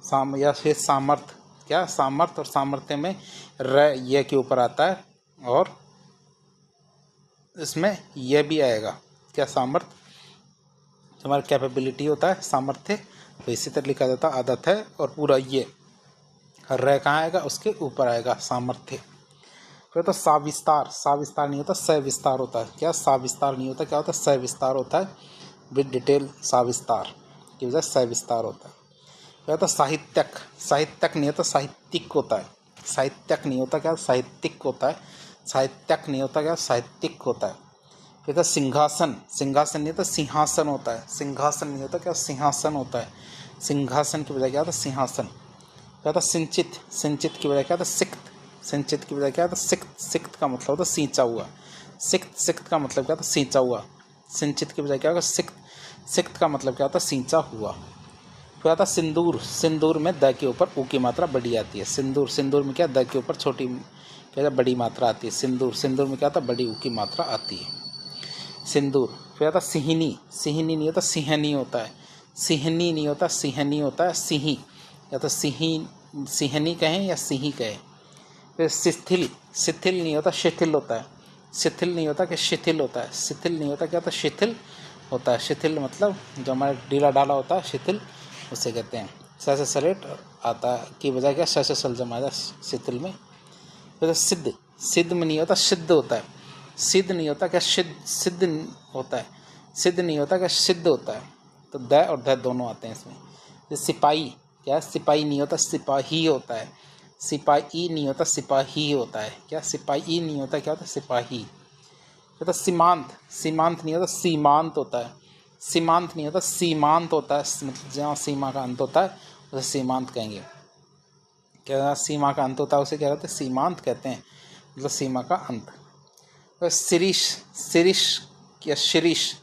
साम या फिर सामर्थ। क्या, सामर्थ और सामर्थ्य में र ये के ऊपर आता है, और इसमें यह भी आएगा। क्या, सामर्थ हमारा कैपेबिलिटी होता है, सामर्थ्य, तो इसी तरह लिखा जाता है, आदत है, और पूरा ये र कहाँ आएगा, उसके ऊपर आएगा, सामर्थ्य। फिर तो साविस्तार, साविस्तार नहीं होता, सविस्तार होता है। क्या, साविस्तार नहीं होता, क्या होता है, सविस्तार होता है, विद डिटेल। साविस्तार की वजह सविस्तार होता है। क्या होता है, साहित्यक, साहित्यक नहीं होता, साहित्यिक होता है। साहित्यक नहीं होता, क्या, साहित्यिक होता है। साहित्यक नहीं होता, क्या, साहित्यिक होता है। फिर तो सिंहासन, सिंहासन नहीं होता, सिंहासन होता है। सिंहासन नहीं होता, क्या, सिंहासन होता है। सिंहासन की बजाय क्या होता है, सिंहासन। क्या था, सिंचित, सिंचित की बजाय क्या था, सिक्त। सिंचित की बजाय क्या था, सिक्त। सिक्त का मतलब होता सींचा हुआ। सिक्त, सिक्त का मतलब क्या था, सींचा हुआ। सिंचित की बजाय क्या होगा, सिक्त। सिक्त का मतलब क्या होता, सींचा हुआ। फिर आता सिंदूर, सिंदूर में द के ऊपर ऊ की मात्रा बड़ी आती है। सिंदूर, सिंदूर में क्या, द के ऊपर छोटी क्या बड़ी मात्रा आती है। सिंदूर, सिंदूर में क्या आता, बड़ी ऊ की मात्रा आती है, सिंदूर। फिर आता सिहनी, सिहनी नहीं होता, सिंहनी होता है। सिहनी नहीं होता, सिंहनी होता है, सिही। या तो सिंहनी कहें या सिही कहें। फिर शिथिल, शिथिल नहीं होता, शिथिल होता है। शिथिल नहीं होता, कि शिथिल होता है। शिथिल नहीं होता, क्या होता है, शिथिल होता है। शिथिल मतलब जो हमारा ढीला ढाला होता है, शिथिल उसे कहते हैं। से सलेट आता की बजाय क्या, से सलजम आएगा शिथिल में। फिर सिद्ध, सिद्ध में नहीं होता, सिद्ध होता है। सिद्ध नहीं होता क्या, सिद्ध होता है, सिद्ध नहीं होता क्या, सिद्ध होता है। तो द और ध दोनों आते हैं इसमें। जैसे सिपाही, क्या सिपाही नहीं होता, सिपाही होता है। सिपाही नहीं होता, सिपाही होता है। क्या सिपाही नहीं होता, क्या होता है, सिपाही। तो सीमांत, सीमांत नहीं होता, सीमांत होता है। सीमांत नहीं होता, सीमांत होता है। मतलब जहाँ सीमा का अंत होता है उसे सीमांत कहेंगे। क्या सीमा का अंत होता है उसे क्या कहते हैं, सीमांत कहते हैं, मतलब सीमा का अंत। तो शिरीष, शिरीष या शिरीष,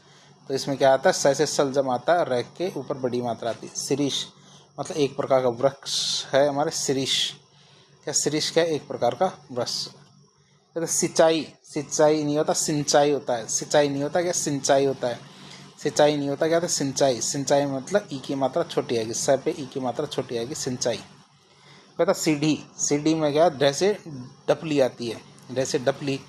तो इसमें क्या आता है, स से सल जम आता है, रह के ऊपर बड़ी मात्रा आती है। शिरीष मतलब एक प्रकार का वृक्ष है हमारे शिरीष। क्या शिरीष क्या, एक प्रकार का वृक्ष। तो सिंचाई, सिंचाई नहीं होता, सिंचाई होता है। सिंचाई नहीं होता क्या, सिंचाई होता है। सिंचाई नहीं होता क्या, तो सिंचाई। सिंचाई मतलब ई की मात्रा छोटी आएगी, स पे ई की मात्रा छोटी आएगी, सिंचाई। कहता सीढ़ी, सीढ़ी में क्या, ढ से डपली आती है, ढ से डपली,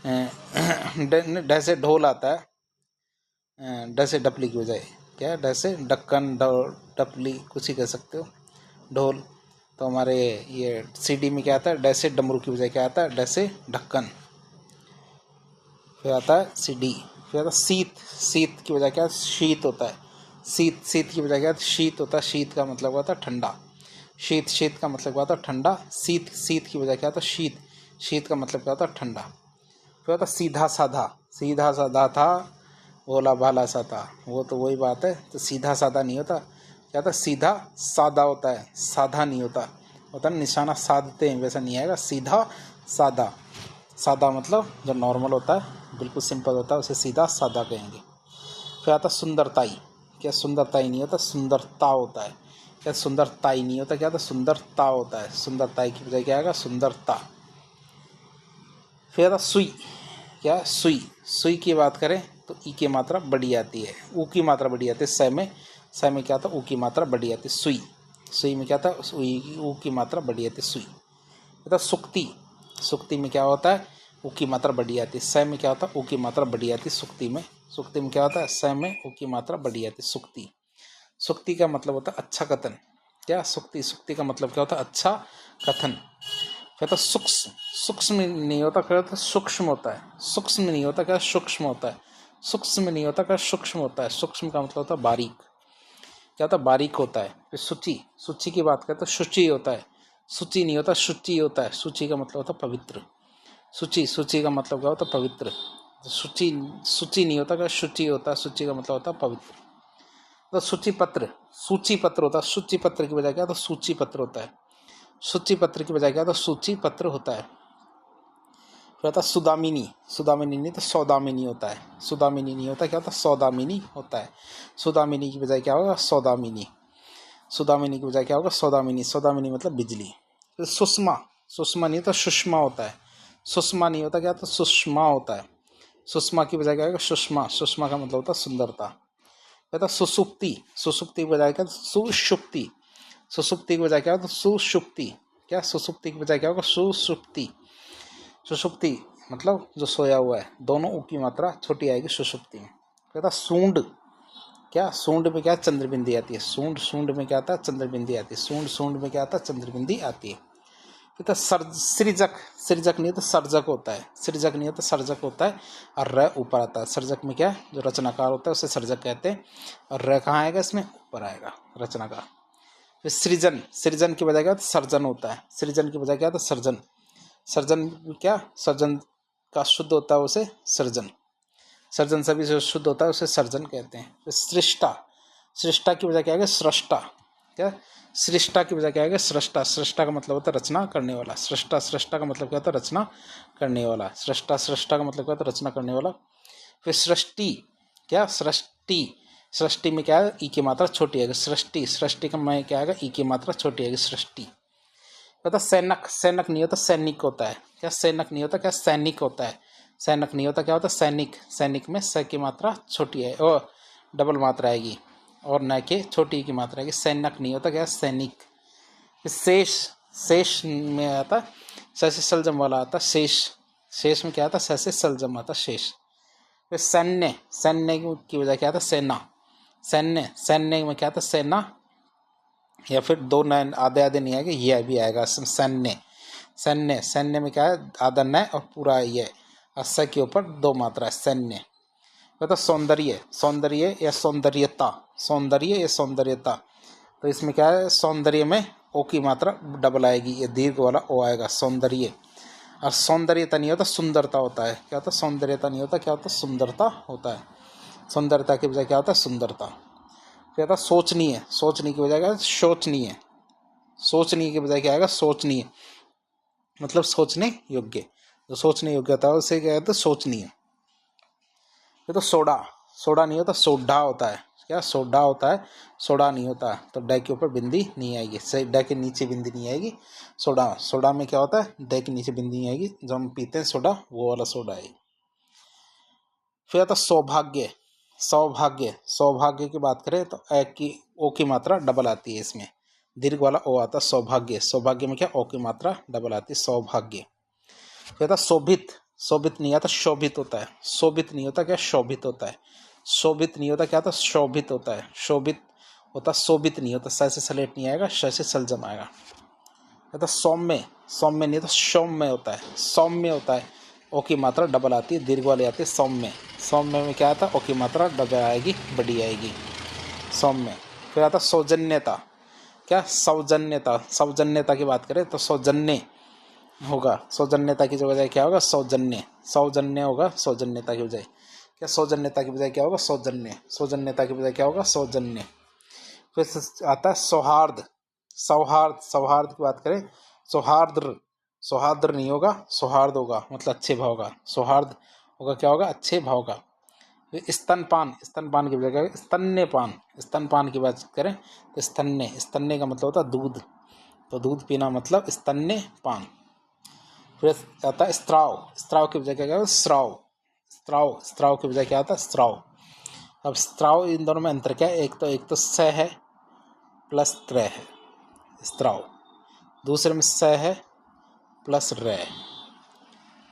ढ से ढोल आता है, ढ से डपली की बजाय क्या, ढ से ढक्कन, डपली कुछ ही कह सकते हो, ढोल। तो हमारे ये सीढ़ी में क्या आता है, ढ से डमरू की बजाय क्या आता है, ढ से ढक्कन। फिर आता है सीढ़ी। फिर आता है शीत, शीत की बजाय क्या, शीत होता है। शीत, शीत की बजाय क्या, शीत होता है। शीत का मतलब होता है ठंडा। शीत, शीत का मतलब क्या होता है, ठंडा। शीत, शीत की बजाय क्या होता है, शीत। शीत का मतलब क्या होता है, ठंडा। फिर होता है सीधा साधा, सीधा साधा था भोला भाला सा था, वो तो वही बात है। तो सीधा साधा नहीं होता, क्या होता है, सीधा सादा होता है, साधा नहीं होता। होता है निशाना साधते हैं, वैसा नहीं आएगा, सीधा सादा। सादा मतलब जो नॉर्मल होता है, बिल्कुल सिंपल होता है, उसे सीधा सादा कहेंगे। फिर आता सुंदरताई। क्या सुंदरताई नहीं होता, सुंदरता होता है। क्या सुंदरताई नहीं होता, क्या होता, सुंदरता होता है। सुंदरताई की बजाय क्या आएगा, सुंदरता। फिर आता सुई। क्या सुई, सुई की बात करें तो ई की मात्रा बड़ी आती है, ऊ की मात्रा बड़ी आती है। स में, स में क्या था, ऊ की मात्रा बड़ी आती है, सुई। सुई में क्या था, ऊ की मात्रा बड़ी आती है, सुई। कहता सुक्ति, सुक्ति में क्या होता है, ऊ की मात्रा बड़ी आती है। स में क्या होता है, ऊ की मात्रा बड़ी आती है, सुक्ति में। सुक्ति में क्या होता है, स में ऊ की मात्रा बड़ी आती है, सुक्ति। सुक्ति का मतलब होता है अच्छा कथन। क्या सुक्ति, सुक्ति का मतलब क्या होता है, अच्छा कथन। कहता सूक्ष्म, सूक्ष्म नहीं होता, कहता सूक्ष्म होता है। सूक्ष्म नहीं होता, क्या सूक्ष्म होता है। सूक्ष्म नहीं होता, क्या सूक्ष्म होता है। सूक्ष्म का मतलब होता है बारीक, क्या होता है, बारीक होता है। फिर सूची, सूची की बात करते हैं, शुचि होता है। सूची नहीं होता, शुचि होता है। सूची का मतलब होता है पवित्र। सूची, सूची का मतलब क्या होता है, पवित्र। सूची, सूची नहीं होता, क्या शुचि होता है। सूची का मतलब होता है पवित्र। तो सूची पत्र, सूची पत्र होता है। सूची पत्र की बजाय क्या, तो सूची पत्र होता है। सूची पत्र की बजाय क्या, तो सूची पत्र होता है। फिर आता सुदामिनी, सुदामिनी नहीं तो सौदामिनी होता है। सुदामिनी नहीं होता, क्या होता है, सौदामिनी होता है। सुदामिनी की बजाय क्या होगा, सौदामिनी। सुदामिनी की बजाय क्या होगा, सौदामिनी। सौदामिनी मतलब बिजली। फिर सुषमा, सुषमा नहीं तो सुषमा होता है। सुषमा नहीं होता, क्या, तो सुषमा होता है। सुषमा की बजाय क्या होगा, सुषमा। सुषमा का मतलब होता है सुंदरता। कहता सुसुप्ति, सुसुप्ति की बजाय क्या, सुषुप्ति। सुसुप्ति की बजाय क्या होता, सुषुप्ति। क्या सुसुप्ति की बजाय क्या होगा, सुसुप्ति। सुषुप्ति मतलब जो सोया हुआ है, दोनों ऊ की मात्रा छोटी आएगी सुषुप्ति में। कहता सूंड, क्या सूंड में क्या, चंद्रबिंदी आती है। सूंड, सूंड में क्या आता है, चंद्रबिंदी आती है। सूंड, सूंड में क्या आता है, चंद्रबिंदी आती है। कहता सृजक, सृजक नहीं तो सर्जक होता है। सृजक नहीं होता, सर्जक होता है। और र ऊपर आता है। सर्जक में क्या, जो रचनाकार होता है उसे सर्जक कहते हैं। और र कहाँ आएगा, इसमें ऊपर आएगा, रचनाकार। फिर सृजन, सृजन की बजाय क्या, सर्जन होता है। सृजन की बजाय क्या था, सर्जन। सर्जन क्या, सर्जन का शुद्ध होता है उसे सर्जन। सर्जन सभी से शुद्ध होता है उसे सर्जन कहते हैं। सृष्टा, सृष्टा की बजाय क्या है, सृष्टा। क्या, सृष्टा की बजाय क्या है, सृष्टा। सृष्टा का मतलब होता है रचना करने वाला। सृष्टा, सृष्टा का मतलब क्या होता है, रचना करने वाला। सृष्टा, सृष्टा का मतलब क्या होता है, रचना करने वाला। फिर सृष्टि, क्या सृष्टि। सृष्टि में क्या है, ई की मात्रा छोटी आएगी, सृष्टि। सृष्टि का मैं क्या आएगा, ई की मात्रा छोटी आएगी, सृष्टि। कहता सैनक, सैनक नहीं होता, सैनिक होता है। क्या सैनक नहीं होता, क्या सैनिक होता है। सैनक नहीं होता, क्या होता है, सैनिक। सैनिक में स की मात्रा छोटी है और डबल मात्रा आएगी, और न के छोटी की मात्रा आएगी। सैनक नहीं होता, क्या सैनिक। शेष, शेष में आता स से सलजम वाला आता शेष। शेष में क्या आता, स से सलजम आता शेष। फिर सैन्य, सैन्य की वजह क्या आता, सेना। सैन्य, सैन्य में क्या आता, सेना। या फिर दो नए आधे आधे नहीं आएगा, यह भी आएगा सैन्य। सैन्य, सैन्य में क्या है, आधा नय और पूरा ये और स के ऊपर 2 मात्रा है, सैन्य। तो सौंदर्य, सौंदर्य या सौंदर्यता, सौंदर्य या सौंदर्यता। तो इसमें क्या है, सौंदर्य में ओ की मात्रा डबल आएगी, ये दीर्घ वाला ओ आएगा, सौंदर्य। और सौंदर्यता नहीं होता, सुंदरता होता है। क्या होता है, सौंदर्यता नहीं होता, क्या होता है, सुंदरता होता है। सुंदरता की बजाय क्या होता है, सुंदरता। क्या होता है, सोचनीय, सोचनीय की बजाय क्या है, शोचनीय। सोचनीय की बजाय क्या आएगा, सोचनीय, मतलब सोचने योग्य। जो सोचने योग्य होता है उसे क्या कहते हैं, सोचनीय। ये तो सोडा, सोडा नहीं होता, सोडा होता है। क्या, सोडा होता है, सोडा नहीं होता। तो डे के ऊपर बिंदी नहीं आएगी, सही, डे के नीचे बिंदी नहीं आएगी। सोडा, सोडा में क्या होता है, डे के नीचे बिंदी नहीं आएगी। जो हम पीते हैं सोडा, वो वाला सोडा है। फिर आता सौभाग्य, सौभाग्य, सौभाग्य की बात करें तो ए की ओ की मात्रा डबल आती है इसमें, दीर्घ वाला ओ आता है, सौभाग्य। सौभाग्य में क्या, ओ की मात्रा डबल आती है, सौभाग्य। फिर आता शोभित, शोभित नहीं आता, शोभित होता है। शोभित नहीं होता, क्या, शोभित होता है। शोभित नहीं होता, क्या होता, शोभित होता है। शोभित होता, शोभित नहीं होता, स से सलेट नहीं आएगा, श से सलजम आएगा। कहता सौम्य, सौम्य नहीं होता, सौम्य होता है, सौम्य होता है। ओ की मात्रा डबल आती है, दीर्घ वाली आती है, सौम्य। सौम्य में क्या आता है, ओ की मात्रा डबल आएगी, बड़ी आएगी, सौम्य। फिर आता सौजन्यता, क्या, सौजन्यता। सौजन्यता की बात करें तो सौजन्य होगा, सौजन्यता की बजाय क्या होगा, सौजन्य। सौजन्य होगा सौजन्यता की बजाय। क्या, सौजन्यता की बजाय क्या होगा, सौजन्य। सौजन्यता की बजाय क्या होगा, सौजन्य। फिर आता है सौहार्द, सौहार्द, सौहार्द की बात करें, सौहार्द, सौहार्द नहीं होगा, सौहार्द होगा, मतलब अच्छे भाव का। सौहार्द होगा, क्या होगा, अच्छे भाव का। फिर स्तनपान, स्तनपान की बजाय स्तन्यपान। स्तनपान की बात करें तो स्तन्य, स्तन्य का मतलब होता है दूध, तो दूध पीना मतलब स्तन्यपान। फिर आता है स्त्राव, स्त्राव की बजाय क्या होगा, स्राव। स्त्राव, स्त्राव की बजाय क्या आता है, स्त्राव। अब स्त्राव, इन दोनों में अंतर क्या है, एक तो स है प्लस त्र है, स्त्राव। दूसरे में स है प्लस र।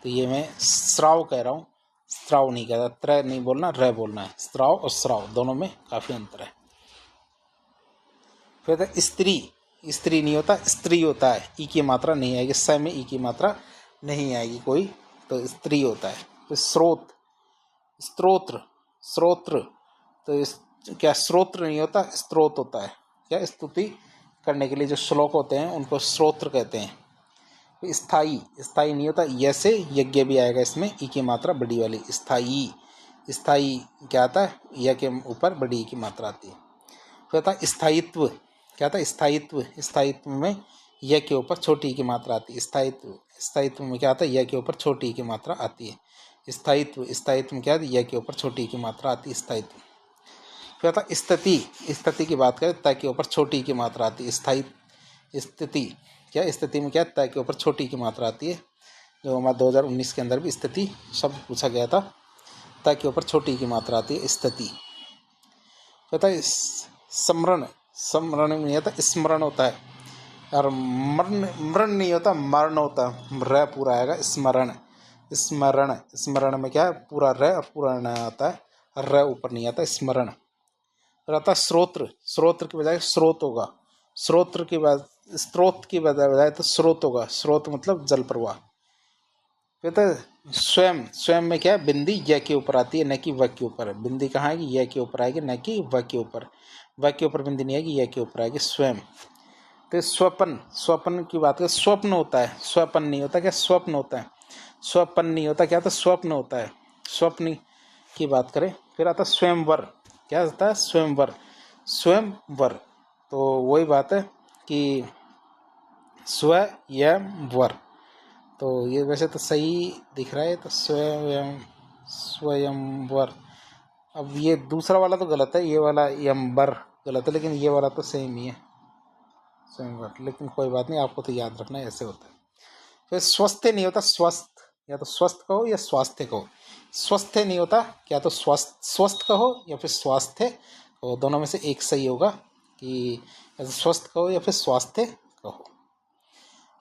तो ये मैं स्राव कह रहा हूँ, स्त्राव नहीं कह रहा, त्र नहीं बोलना, र बोलना है। स्त्राव और स्राव दोनों में काफ़ी अंतर है। फिर स्त्री, स्त्री नहीं होता, स्त्री होता है, ई की मात्रा नहीं आएगी, स में ई की मात्रा नहीं आएगी कोई, तो स्त्री होता है। तो स्रोत, स्त्रोत्र, स्रोत्र, तो क्या, स्रोत्र नहीं होता, स्त्रोत होता है। क्या, स्तुति करने के लिए जो श्लोक होते हैं उनको स्त्रोत्र कहते हैं। स्थाई, स्थाई नहीं होता, यसे यज्ञ भी आएगा इसमें, ई की मात्रा बड़ी वाली, स्थाई। स्थाई क्या आता है, य के ऊपर बड़ी ई की मात्रा आती है। फिर आता है स्थायित्व, क्या था, स्थायित्व। स्थायित्व में य के ऊपर छोटी ई की मात्रा आती है, स्थायित्व। स्थायित्व में क्या आता है, य के ऊपर छोटी ई की मात्रा आती है, स्थायित्व। स्थायित्व में क्या है, य के ऊपर छोटी ई की मात्रा आती है, स्थायित्व। फिर आता है स्थिति, स्थिति की बात करें त के ऊपर छोटी ई की मात्रा आती है, स्थायी स्थिति। क्या, स्थिति में क्या, त के ऊपर छोटी की मात्रा आती है। जो हमारा 2019 के अंदर भी स्थिति शब्द पूछा गया था, त के ऊपर छोटी की मात्रा आती है, स्थिति। कहता है स्मरण, स्मरण नहीं होता, स्मरण होता है। और मरण, मरण नहीं होता, मरण होता है, र पूरा आएगा, स्मरण। स्मरण, स्मरण में क्या है, पूरा र और पूरा न आता है, र ऊपर नहीं आता, स्मरण। फिर आता है स्रोत्र, स्रोत्र की बजाय स्रोत होगा, स्रोत्र की बात, स्रोत की बजाय तो स्रोत होगा, स्रोत मतलब जल प्रवाह। कहते हैं स्वयं, स्वयं में क्या है, बिंदी य के ऊपर आती है, न कि व के ऊपर। बिंदी कहाँ आएगी, य के ऊपर आएगी, न कि व के ऊपर। व के ऊपर बिंदी नहीं आएगी, य के ऊपर आएगी, स्वयं। तो स्वपन, स्वपन की बात करें, स्वप्न होता है, स्वपन नहीं होता, क्या, स्वप्न होता है। स्वपन नहीं होता, क्या होता है, स्वप्न होता है, स्वप्न की बात करें। फिर आता है स्वयंवर, क्या होता है, स्वयंवर, स्वयंवर। तो वही बात है कि स्वयंवर, तो ये वैसे तो सही दिख रहा है, तो स्वयं, स्वयंवर। अब ये दूसरा वाला तो गलत है, ये वाला यंबर गलत है, लेकिन ये वाला तो सेम ही है, स्वयंवर। लेकिन कोई बात नहीं, आपको तो याद रखना है, ऐसे होता है। फिर स्वस्थ नहीं होता, स्वस्थ, या तो स्वस्थ कहो या स्वास्थ्य कहो। स्वस्थ नहीं होता, क्या तो स्वस्थ, स्वस्थ कहो या फिर स्वास्थ्य कहो, दोनों में से एक सही होगा, कि या तो स्वस्थ कहो या फिर स्वास्थ्य कहो।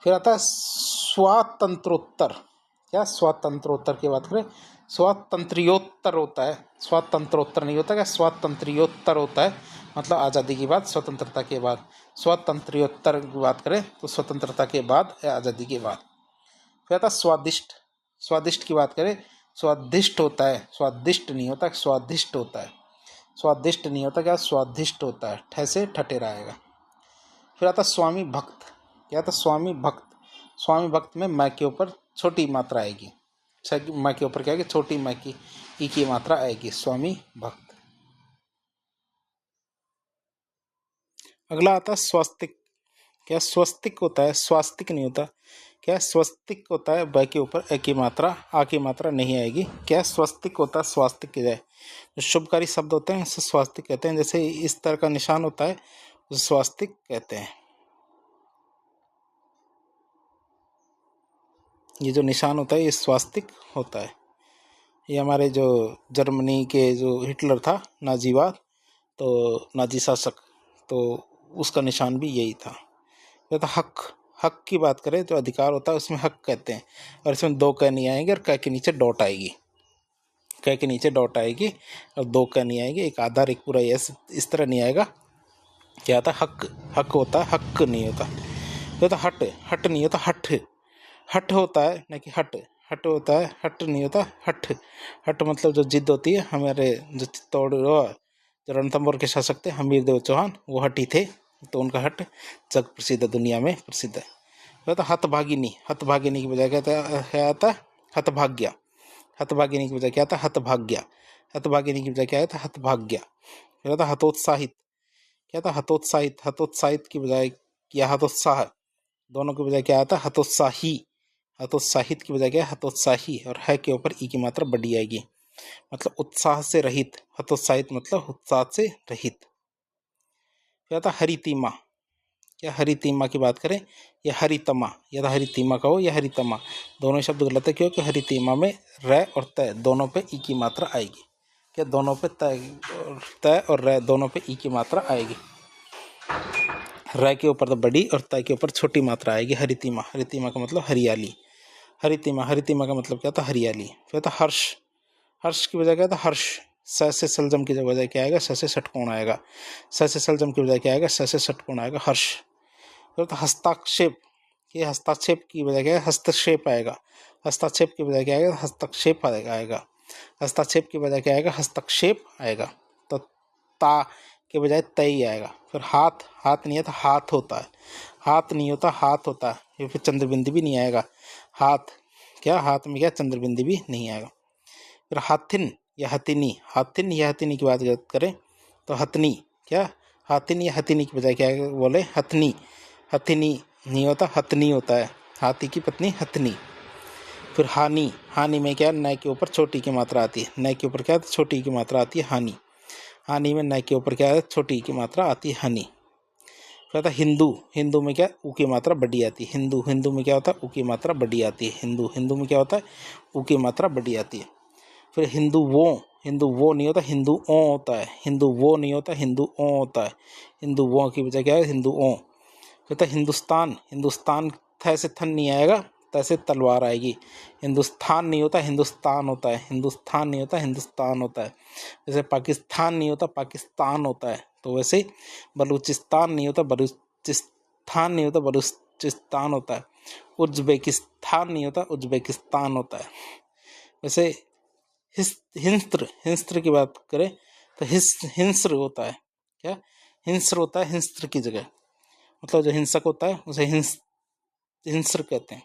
फिर आता है स्वातंत्रोत्तर, क्या, स्वातंत्रोत्तर की बात करें, स्वातंत्र्योत्तर होता है, स्वातंत्रोत्तर नहीं होता, क्या, स्वातंत्र्योत्तर होता है, मतलब आज़ादी की बाद, स्वतंत्रता के बाद। स्वातंत्र्योत्तर की बात करें तो स्वतंत्रता के बाद या आज़ादी के बाद। फिर आता है स्वादिष्ट, स्वादिष्ट की बात करें, स्वादिष्ट होता है, स्वादिष्ट नहीं होता, स्वादिष्ट होता है। स्वादिष्ट नहीं होता, क्या स्वादिष्ट होता है, ठ से ठठेरा आएगा। फिर आता स्वामी भक्त। क्या आता स्वामी भक्त। स्वामी भक्त में मैं के ऊपर छोटी मात्रा आएगी, मैं के ऊपर क्या है, छोटी मैं की ई की मात्रा आएगी, स्वामी भक्त। अगला आता स्वस्तिक। क्या स्वस्तिक होता है, स्वास्तिक नहीं होता। क्या स्वस्तिक होता है, ब के ऊपर ए की मात्रा, आ की मात्रा नहीं आएगी। क्या स्वस्तिक होता है, स्वास्तिक की जाए। जो शुभकारी शब्द होते हैं उसे स्वास्तिक कहते हैं। जैसे इस तरह का निशान होता है उसे स्वास्तिक कहते हैं। ये जो निशान होता है ये स्वास्तिक होता है। ये हमारे जो जर्मनी के जो हिटलर था, नाजीवाद, तो नाजी शासक, तो उसका निशान भी यही था। ये था हक। हक की बात करें तो अधिकार होता है, उसमें हक कहते हैं। और इसमें दो क नहीं आएंगे और क के नीचे डॉट आएगी, क के नीचे डॉट आएगी और दो क नहीं आएगी, एक आधार एक पूरा इस तरह नहीं आएगा। क्या आता हक। हक होता है, हक नहीं होता। ये तो हट। हट नहीं होता, हट। हट होता है न कि हट। हट होता है, हट नहीं होता, हट। हट मतलब जो जिद होती है। हमारे जो चित्तौड़ जो रणथंभौर के शासक थे हमीर देव चौहान, वो हटी थे, तो उनका हट जग प्रसिद्ध, दुनिया में प्रसिद्ध है। वह तो हतभागिनी। हतभागिनी की बजाय क्या आता है, हतभाग्या। हतभागिनी की बजाय क्या आता है, हतभाग्या। हतभागिनी की बजाय क्या आता है, हतभाग्या। फिर आता हतोत्साहित। क्या था, हतोत्साहित। हतोत्साहित की बजाय या हतोत्साह, दोनों की बजाय क्या आता है, हतोत्साही। हतोत्साहित की बजाय क्या है, हतोत्साही। और है के ऊपर ई की मात्रा बड़ी आएगी, मतलब उत्साह से रहित। हतोत्साहित मतलब उत्साह से रहित। क्या था, हरितिमा। क्या हरितिमा की बात करें या हरितमा, या तो हरितिमा का हो या हरितमा, दोनों शब्द गलत है, क्योंकि हरितिमा में र और तय दोनों पे ई की मात्रा आएगी। क्या दोनों पे तय और र दोनों पे ई की मात्रा आएगी। र के ऊपर तो बड़ी और तय के ऊपर छोटी मात्रा आएगी। हरितिमा। हरितिमा का मतलब हरियाली। हरितिमा। हरितिमा का मतलब क्या था, हरियाली। फिर था हर्ष। हर्ष की बजाय क्या था, हर्ष। स से सलजम की बजाय क्या आएगा, स से षटकोण आएगा। स से सलजम की बजाय क्या आएगा, स से षटकोण आएगा, हर्ष। फिर तो हस्ताक्षेप। ये हस्ताक्षेप की बजाय क्या है, हस्तक्षेप आएगा। हस्ताक्षेप की बजाय क्या आएगा, हस्तक्षेप आएगा। हस्ताक्षेप की बजाय क्या आएगा, हस्तक्षेप आएगा। तो ता के बजाय तय आएगा। फिर हाथ। हाथ नहीं है तो हाथ होता है। हाथ नहीं होता, हाथ होता है। ये फिर चंद्रबिंदी भी नहीं आएगा। हाथ। क्या हाथ में क्या चंद्रबिंदी भी नहीं आएगा। फिर हाथिन या हथिनी। हाथिन या हथिनी की बात करें तो हथनी। क्या हाथिन या हथिनी की बजाय क्या है, बोले हथनी। हथिनी नहीं होता, हथनी होता है। हाथी की पत्नी हथनी। फिर हानि। हानि में क्या, नय के ऊपर छोटी की मात्रा आती है। नय के ऊपर क्या छोटी की मात्रा आती है, हानि। हानि में नय के ऊपर क्या है, छोटी की मात्रा आती है, हानि। क्या था, हिंदू। हिंदू में क्या ऊ की मात्रा बड़ी आती है। हिंदू। हिंदू में क्या होता है, ऊ की मात्रा बड़ी आती है। हिंदू। हिंदू में क्या होता है, ऊ की मात्रा बड़ी आती है। फिर हिंदू वो। हिंदू वो नहीं होता, हिंदू ओ होता है। हिंदू वो नहीं होता, हिंदू ओ होता है। हिंदू वो की वजह क्या है, हिंदू ओ। फिर था हिंदुस्तान। हिंदुस्तान थ से थन नहीं आएगा, त से तलवार आएगी। हिंदुस्तान नहीं होता, हिंदुस्तान होता है। हिंदुस्तान नहीं होता, हिंदुस्तान होता है। जैसे पाकिस्तान नहीं होता, पाकिस्तान होता है। तो वैसे बलूचिस्तान नहीं होता, बलूचिस्तान नहीं होता, बलूचिस्तान होता है। उज्बेकिस्तान नहीं होता, उज्बेकिस्तान होता है। वैसे हिंस्त्र। हिंस्त्र की बात करें तो हिंस्र होता है। क्या हिंस्र होता है, हिंस्त्र की जगह, मतलब जो हिंसक होता है उसे हिंस्र कहते हैं।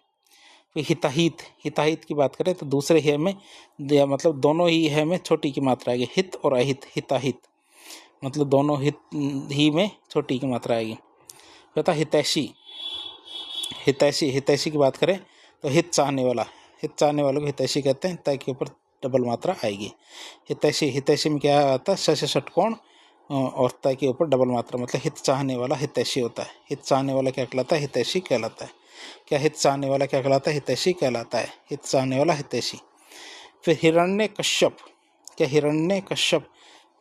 फिर हिताहित। हिताहित की बात करें तो दूसरे हे में मतलब दोनों ही है में छोटी की मात्रा आएगी, हित और अहित। हिताहित मतलब दोनों हित ही में छोटी की मात्रा आएगी। फिर था हितैषी। हितैषी। हितैषी की बात करें तो हित चाहने वाला। हित चाहने वालों को हितैषी कहते हैं, तय के ऊपर डबल मात्रा आएगी। हितैषी। हितैषी में क्या आता है, श से षटकोण और तय के ऊपर डबल मात्रा, मतलब हित चाहने वाला हितैषी होता है। हित चाहने वाला क्या कहलाता है, हितैषी कहलाता है। क्या हित चाहने वाला क्या कहलाता है, हितैषी कहलाता है। हित चाहने वाला हितैषी। फिर हिरण्य कश्यप। क्या हिरण्य कश्यप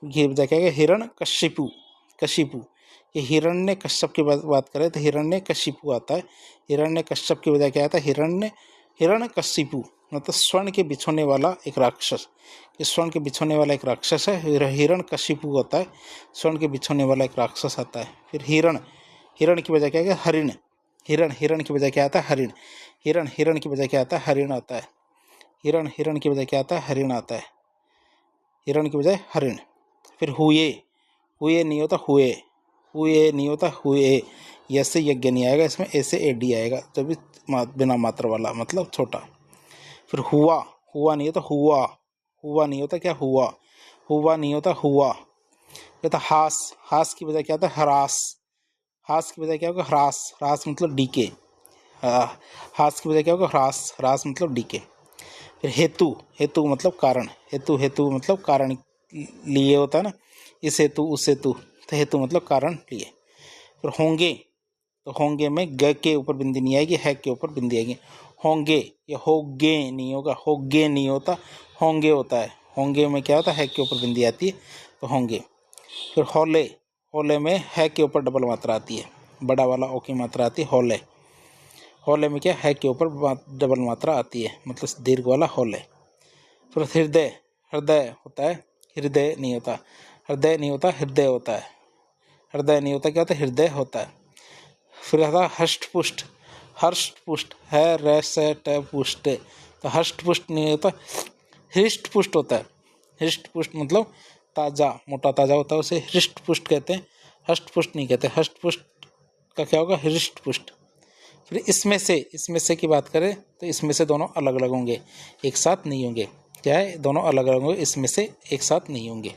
की बजाय क्या है, हिरण कश्यपु। कशिपु। ये हिरण्य कश्यप की बात करें तो हिरण्य कशिपु आता है। हिरण्य कश्यप की बजाय क्या आता है, हिरण कशिपु, मतलब स्वर्ण के बिछोने वाला एक राक्षस। ये स्वर्ण के बिछोने वाला एक राक्षस है, हिरण कशिपु होता है। स्वर्ण के बिछोने वाला एक राक्षस आता है। फिर हिरण। हिरण की बजाय क्या है, हरिण। हिरण। हिरण की बजाय क्या आता है, हरिण। हिरण। हिरण की बजाय क्या आता है, हरिण आता है। हिरण, हिरण की बजाय क्या आता है, हरिण आता है, हिरण की बजाय हरिण। फिर हुए, हुए नहीं होता हुए, हुए नहीं होता हुए, ऐसे यज्ञ नहीं आएगा इसमें, ऐसे एडी आएगा जब भी बिना मात्रा वाला, मतलब छोटा। फिर हुआ, हुआ नहीं होता हुआ, हुआ नहीं होता क्या, हुआ, हुआ नहीं होता हुआ। कहता हास, हास की बजाय क्या होता है, हरास, हास की बजाय क्या होगा, ह्रास, ह्रास मतलब डीके, हास की बजाय क्या होगा, ह्रास, ह्रास मतलब डीके। फिर हेतु, हेतु मतलब कारण, हेतु, हेतु मतलब कारण लिए होता है ना, इस हेतु उस हेतु, तो हेतु मतलब कारण लिए। फिर होंगे, तो होंगे में ग के ऊपर बिंदी नहीं आएगी, है के ऊपर बिंदी आएगी। होंगे, या होगे नहीं होगा, होगे नहीं होता, होंगे होता है, होंगे में क्या होता है के ऊपर बिंदी आती है, तो होंगे। फिर होले, होले में है के ऊपर डबल मात्रा आती है, बड़ा वाला ओ की मात्रा आती है होले, होले में क्या है के ऊपर डबल मात्रा आती है, मतलब दीर्घ वाला होले। फिर हृदय, हृदय होता है, हृदय नहीं होता, हृदय नहीं होता, हृदय होता है, हृदय नहीं होता क्या होता है, हृदय होता है। फिर आता हष्ट पुष्ट, हर्ष्ट पुष्ट है, रैसे पुष्ट, तो हष्ट पुष्ट नहीं होता, हृष्ट पुष्ट होता है, हृष्ट पुष्ट मतलब ताज़ा, मोटा ताज़ा होता है, उसे हृष्ट पुष्ट कहते हैं, हष्ट पुष्ट नहीं कहते। हष्ट पुष्ट का क्या होगा, हृष्ट पुष्ट। फिर इसमें से, इसमें से की बात करें तो इसमें से दोनों अलग अलग होंगे, एक साथ नहीं होंगे, क्या है, दोनों अलग अलग होंगे, इसमें से एक साथ नहीं होंगे।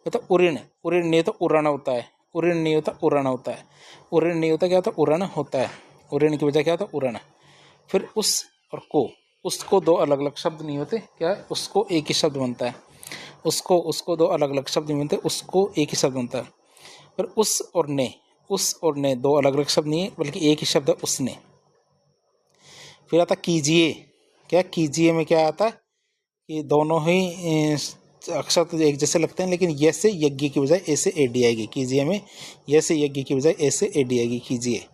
तो उऋण, उऋण नहीं होता उरण होता है, उऋण नहीं होता उरण होता है, उऋण नहीं होता क्या होता, उरण होता है, उऋण की वजह क्या होता, उरण। फिर उस और को, उसको दो अलग अलग शब्द नहीं होते, क्या है, उसको एक ही शब्द बनता है, उसको, उसको दो अलग अलग शब्द नहीं बनते, उसको एक ही शब्द बनता है। फिर उस और ने, उस और ने दो अलग अलग शब्द नहीं है, बल्कि एक ही शब्द है, उसने। फिर आता कीजिए, क्या कीजिए में क्या आता है कि दोनों ही अक्षर तो एक जैसे लगते हैं, लेकिन ये से यज्ञ की बजाय ऐसे एडी आएगी, कीजिए में ये से यज्ञ की बजाय ऐसे एडी आएगी, कीजिए।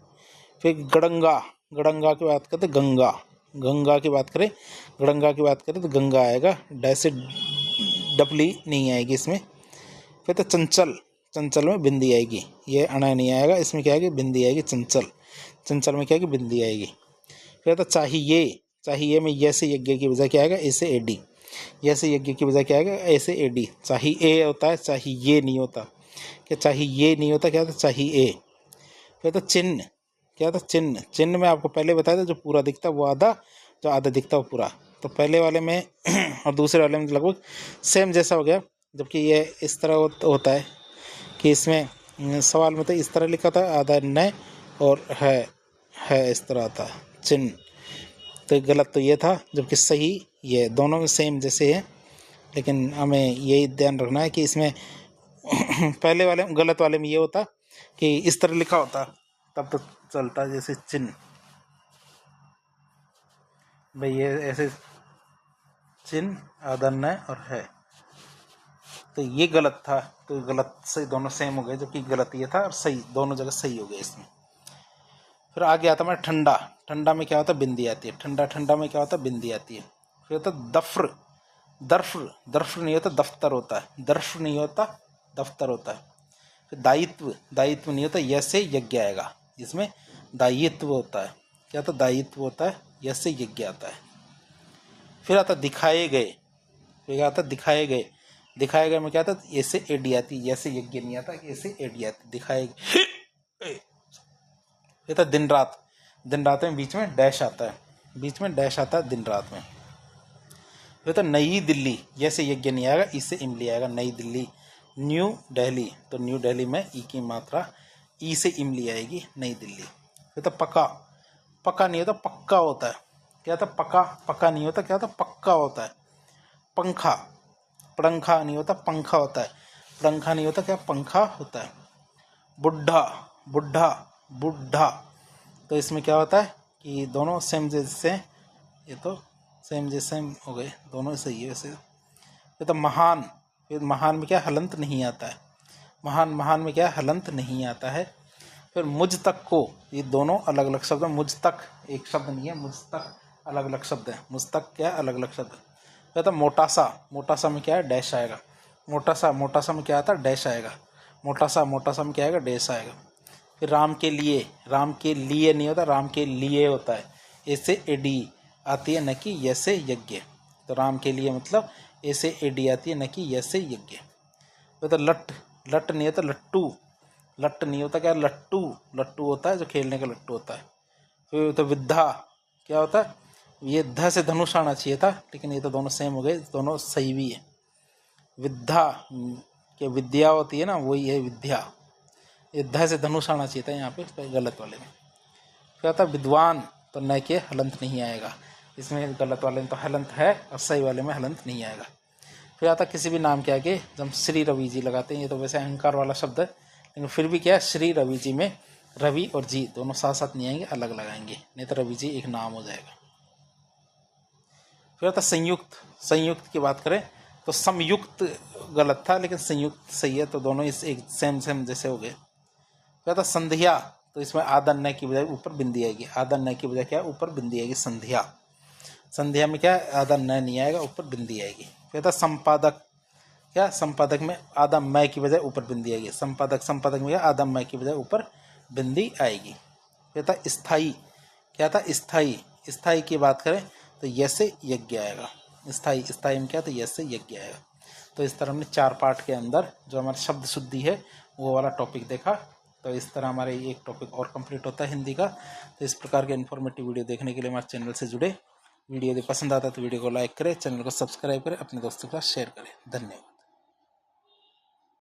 फिर गड़ंगा, गड़ंगा की बात करते गंगा, गंगा की बात करें, गड़ंगा की बात करें तो गंगा आएगा, डैसे डबली नहीं आएगी इसमें। फिर तो चंचल, चंचल में बिंदी आएगी, ये अणा नहीं आएगा, इसमें क्या आएगी, बिंदी आएगी, चंचल, चंचल में क्या आएगी, बिंदी आएगी। फिर तो चाहिए, चाहिए में ये से यज्ञ की बजाय क्या आएगा, ऐसे एडी, ऐसे यज्ञ की बजाय क्या आएगा, ऐसे एडी। चाहिए होता है, चाहिए नहीं होता, क्या चाहिए नहीं होता, क्या होता चाहिए। फिर तो चिन्ह, क्या था, चिन्ह, चिन्ह में आपको पहले बताया था, जो पूरा दिखता है वो आधा, जो आधा दिखता है वो पूरा। तो पहले वाले में और दूसरे वाले में लगभग सेम जैसा हो गया, जबकि ये इस तरह होता है कि इसमें सवाल में तो इस तरह लिखा था, आधा न और है इस तरह आता चिन्ह, तो गलत तो ये था, जबकि सही ये, दोनों में सेम जैसे है। लेकिन हमें यही ध्यान रखना है कि इसमें पहले वाले गलत वाले में ये होता कि इस तरह लिखा होता, तब तो चलता जैसे चिन्ह, भाई ये ऐसे चिन्ह आधा न और है, तो ये गलत था, तो गलत सही दोनों सेम हो गए, जबकि गलत ये था और सही दोनों जगह सही हो गए इसमें। फिर आगे आता है ठंडा, ठंडा में क्या होता है, बिंदी आती है, ठंडा, ठंडा में क्या होता है, बिंदी आती है। फिर होता है दफ्र, दर्फ, दर्फ नहीं होता, दफ्तर होता है, दर्फ नहीं होता, दफ्तर होता है। फिर दायित्व, दायित्व नहीं होता, यसे यज्ञ आएगा, इसमें दायित्व होता है, क्या होता, दायित्व होता है, यसे यज्ञ आता है। फिर आता दिखाए गए, फिर क्या आता दिखाए गए, दिखाए गए में क्या आता, ऐसे एडी आती, ऐसे यज्ञ नहीं आता, ऐसे एडी आती, दिखाए गए। फिर था दिन रात, दिन रात में बीच में डैश आता है, बीच में डैश आता है दिन रात में। फिर तो नई दिल्ली, जैसे यज्ञ नहीं आएगा, इससे इमली आएगा, नई दिल्ली, न्यू दिल्ली, तो न्यू दिल्ली में ई की मात्रा ई से इमली आएगी, नई दिल्ली। फिर तो पका, पका नहीं होता, पक्का होता है, क्या होता, पका, पका नहीं होता, क्या होता, पक्का होता है। पंखा, पंखा नहीं होता, पंखा होता है, पंखा नहीं होता, क्या, पंखा होता है। बुढ़ा, बुढ़ा, बुढ़ा, तो इसमें क्या होता है कि दोनों सेम जैसे, ये तो सेम जैसे हो गए, दोनों सही है वैसे। ये तो महान, फिर महान में क्या, हलंत नहीं आता है, महान, महान में क्या, हलंत नहीं आता है। फिर मुझ तक को, ये दोनों अलग अलग शब्द है, मुझ तक एक शब्द नहीं है, मुझ तक अलग अलग शब्द है, मुझ तक क्या अलग अलग शब्द है। फिर तो मोटा सा, मोटा सा में क्या है, डैश आएगा, मोटा सा, मोटा सा में क्या आता है, डैश आएगा, मोटा सा, मोटा सा में क्या आएगा, डैश आएगा। फिर राम के लिए, राम के लिए नहीं होता, राम के लिए होता है, ऐसे एडी आती है, न कि यसे यज्ञ। तो राम के लिए मतलब ए से एडी आती है, न कि य से यज्ञ। तो लट, लट नहीं होता लट्टू, लट नहीं होता, क्या लट्टू, लट्टू होता है जो खेलने का लट्टू होता है। फिर तो विद्या क्या होता है, ये ध से धनुष आना चाहिए था, लेकिन ये तो दोनों सेम हो गए, दोनों सही भी है। विद्या क्या विद्या होती है ना, वही है विद्या। ये ध से धनुष आना चाहिए था यहाँ पे, तो गलत वाले में। फिर आता विद्वान, तो न के हलंत नहीं आएगा, इसमें गलत वाले में तो हलंत है और सही वाले में हलंत नहीं आएगा। फिर आता किसी भी नाम के आगे जब हम श्री रवि जी लगाते हैं, ये तो वैसे अहंकार वाला शब्द है, लेकिन फिर भी क्या है, श्री रवि जी में रवि और जी दोनों साथ साथ नहीं आएंगे, अलग लगाएंगे, नहीं तो रवि जी एक नाम हो जाएगा। फिर आता संयुक्त, संयुक्त की बात करें तो समयुक्त गलत था, लेकिन संयुक्त सही है, तो दोनों इस एक सेम सेम जैसे हो गए। फिर आता संध्या, तो इसमें आदन न की बजाय ऊपर बिंदी आएगी, आदन न की बजाय क्या ऊपर बिंदी आएगी, संध्या। संध्या में क्या आदन न नहीं आएगा, ऊपर बिंदी आएगी। फिर था संपादक, क्या संपादक में आदम मय की बजाय ऊपर बिंदी आएगी, संपादक, संपादक में क्या आदम मय की बजाय ऊपर बिंदी आएगी। फिर था स्थाई, क्या था स्थाई, स्थाई की बात करें तो यस से यज्ञ आएगा, स्थाई, स्थाई में क्या तो यस से यज्ञ आएगा। तो इस तरह हमने 4 पार्ट के अंदर जो हमारा शब्द शुद्धि है वो वाला टॉपिक देखा। तो इस तरह हमारे एक टॉपिक और कंप्लीट होता है हिंदी का। तो इस प्रकार के इन्फॉर्मेटिव वीडियो देखने के लिए हमारे चैनल से जुड़े। वीडियो यदि पसंद आता है तो वीडियो को लाइक करें, चैनल को सब्सक्राइब करें, अपने दोस्तों के साथ शेयर करें। धन्यवाद।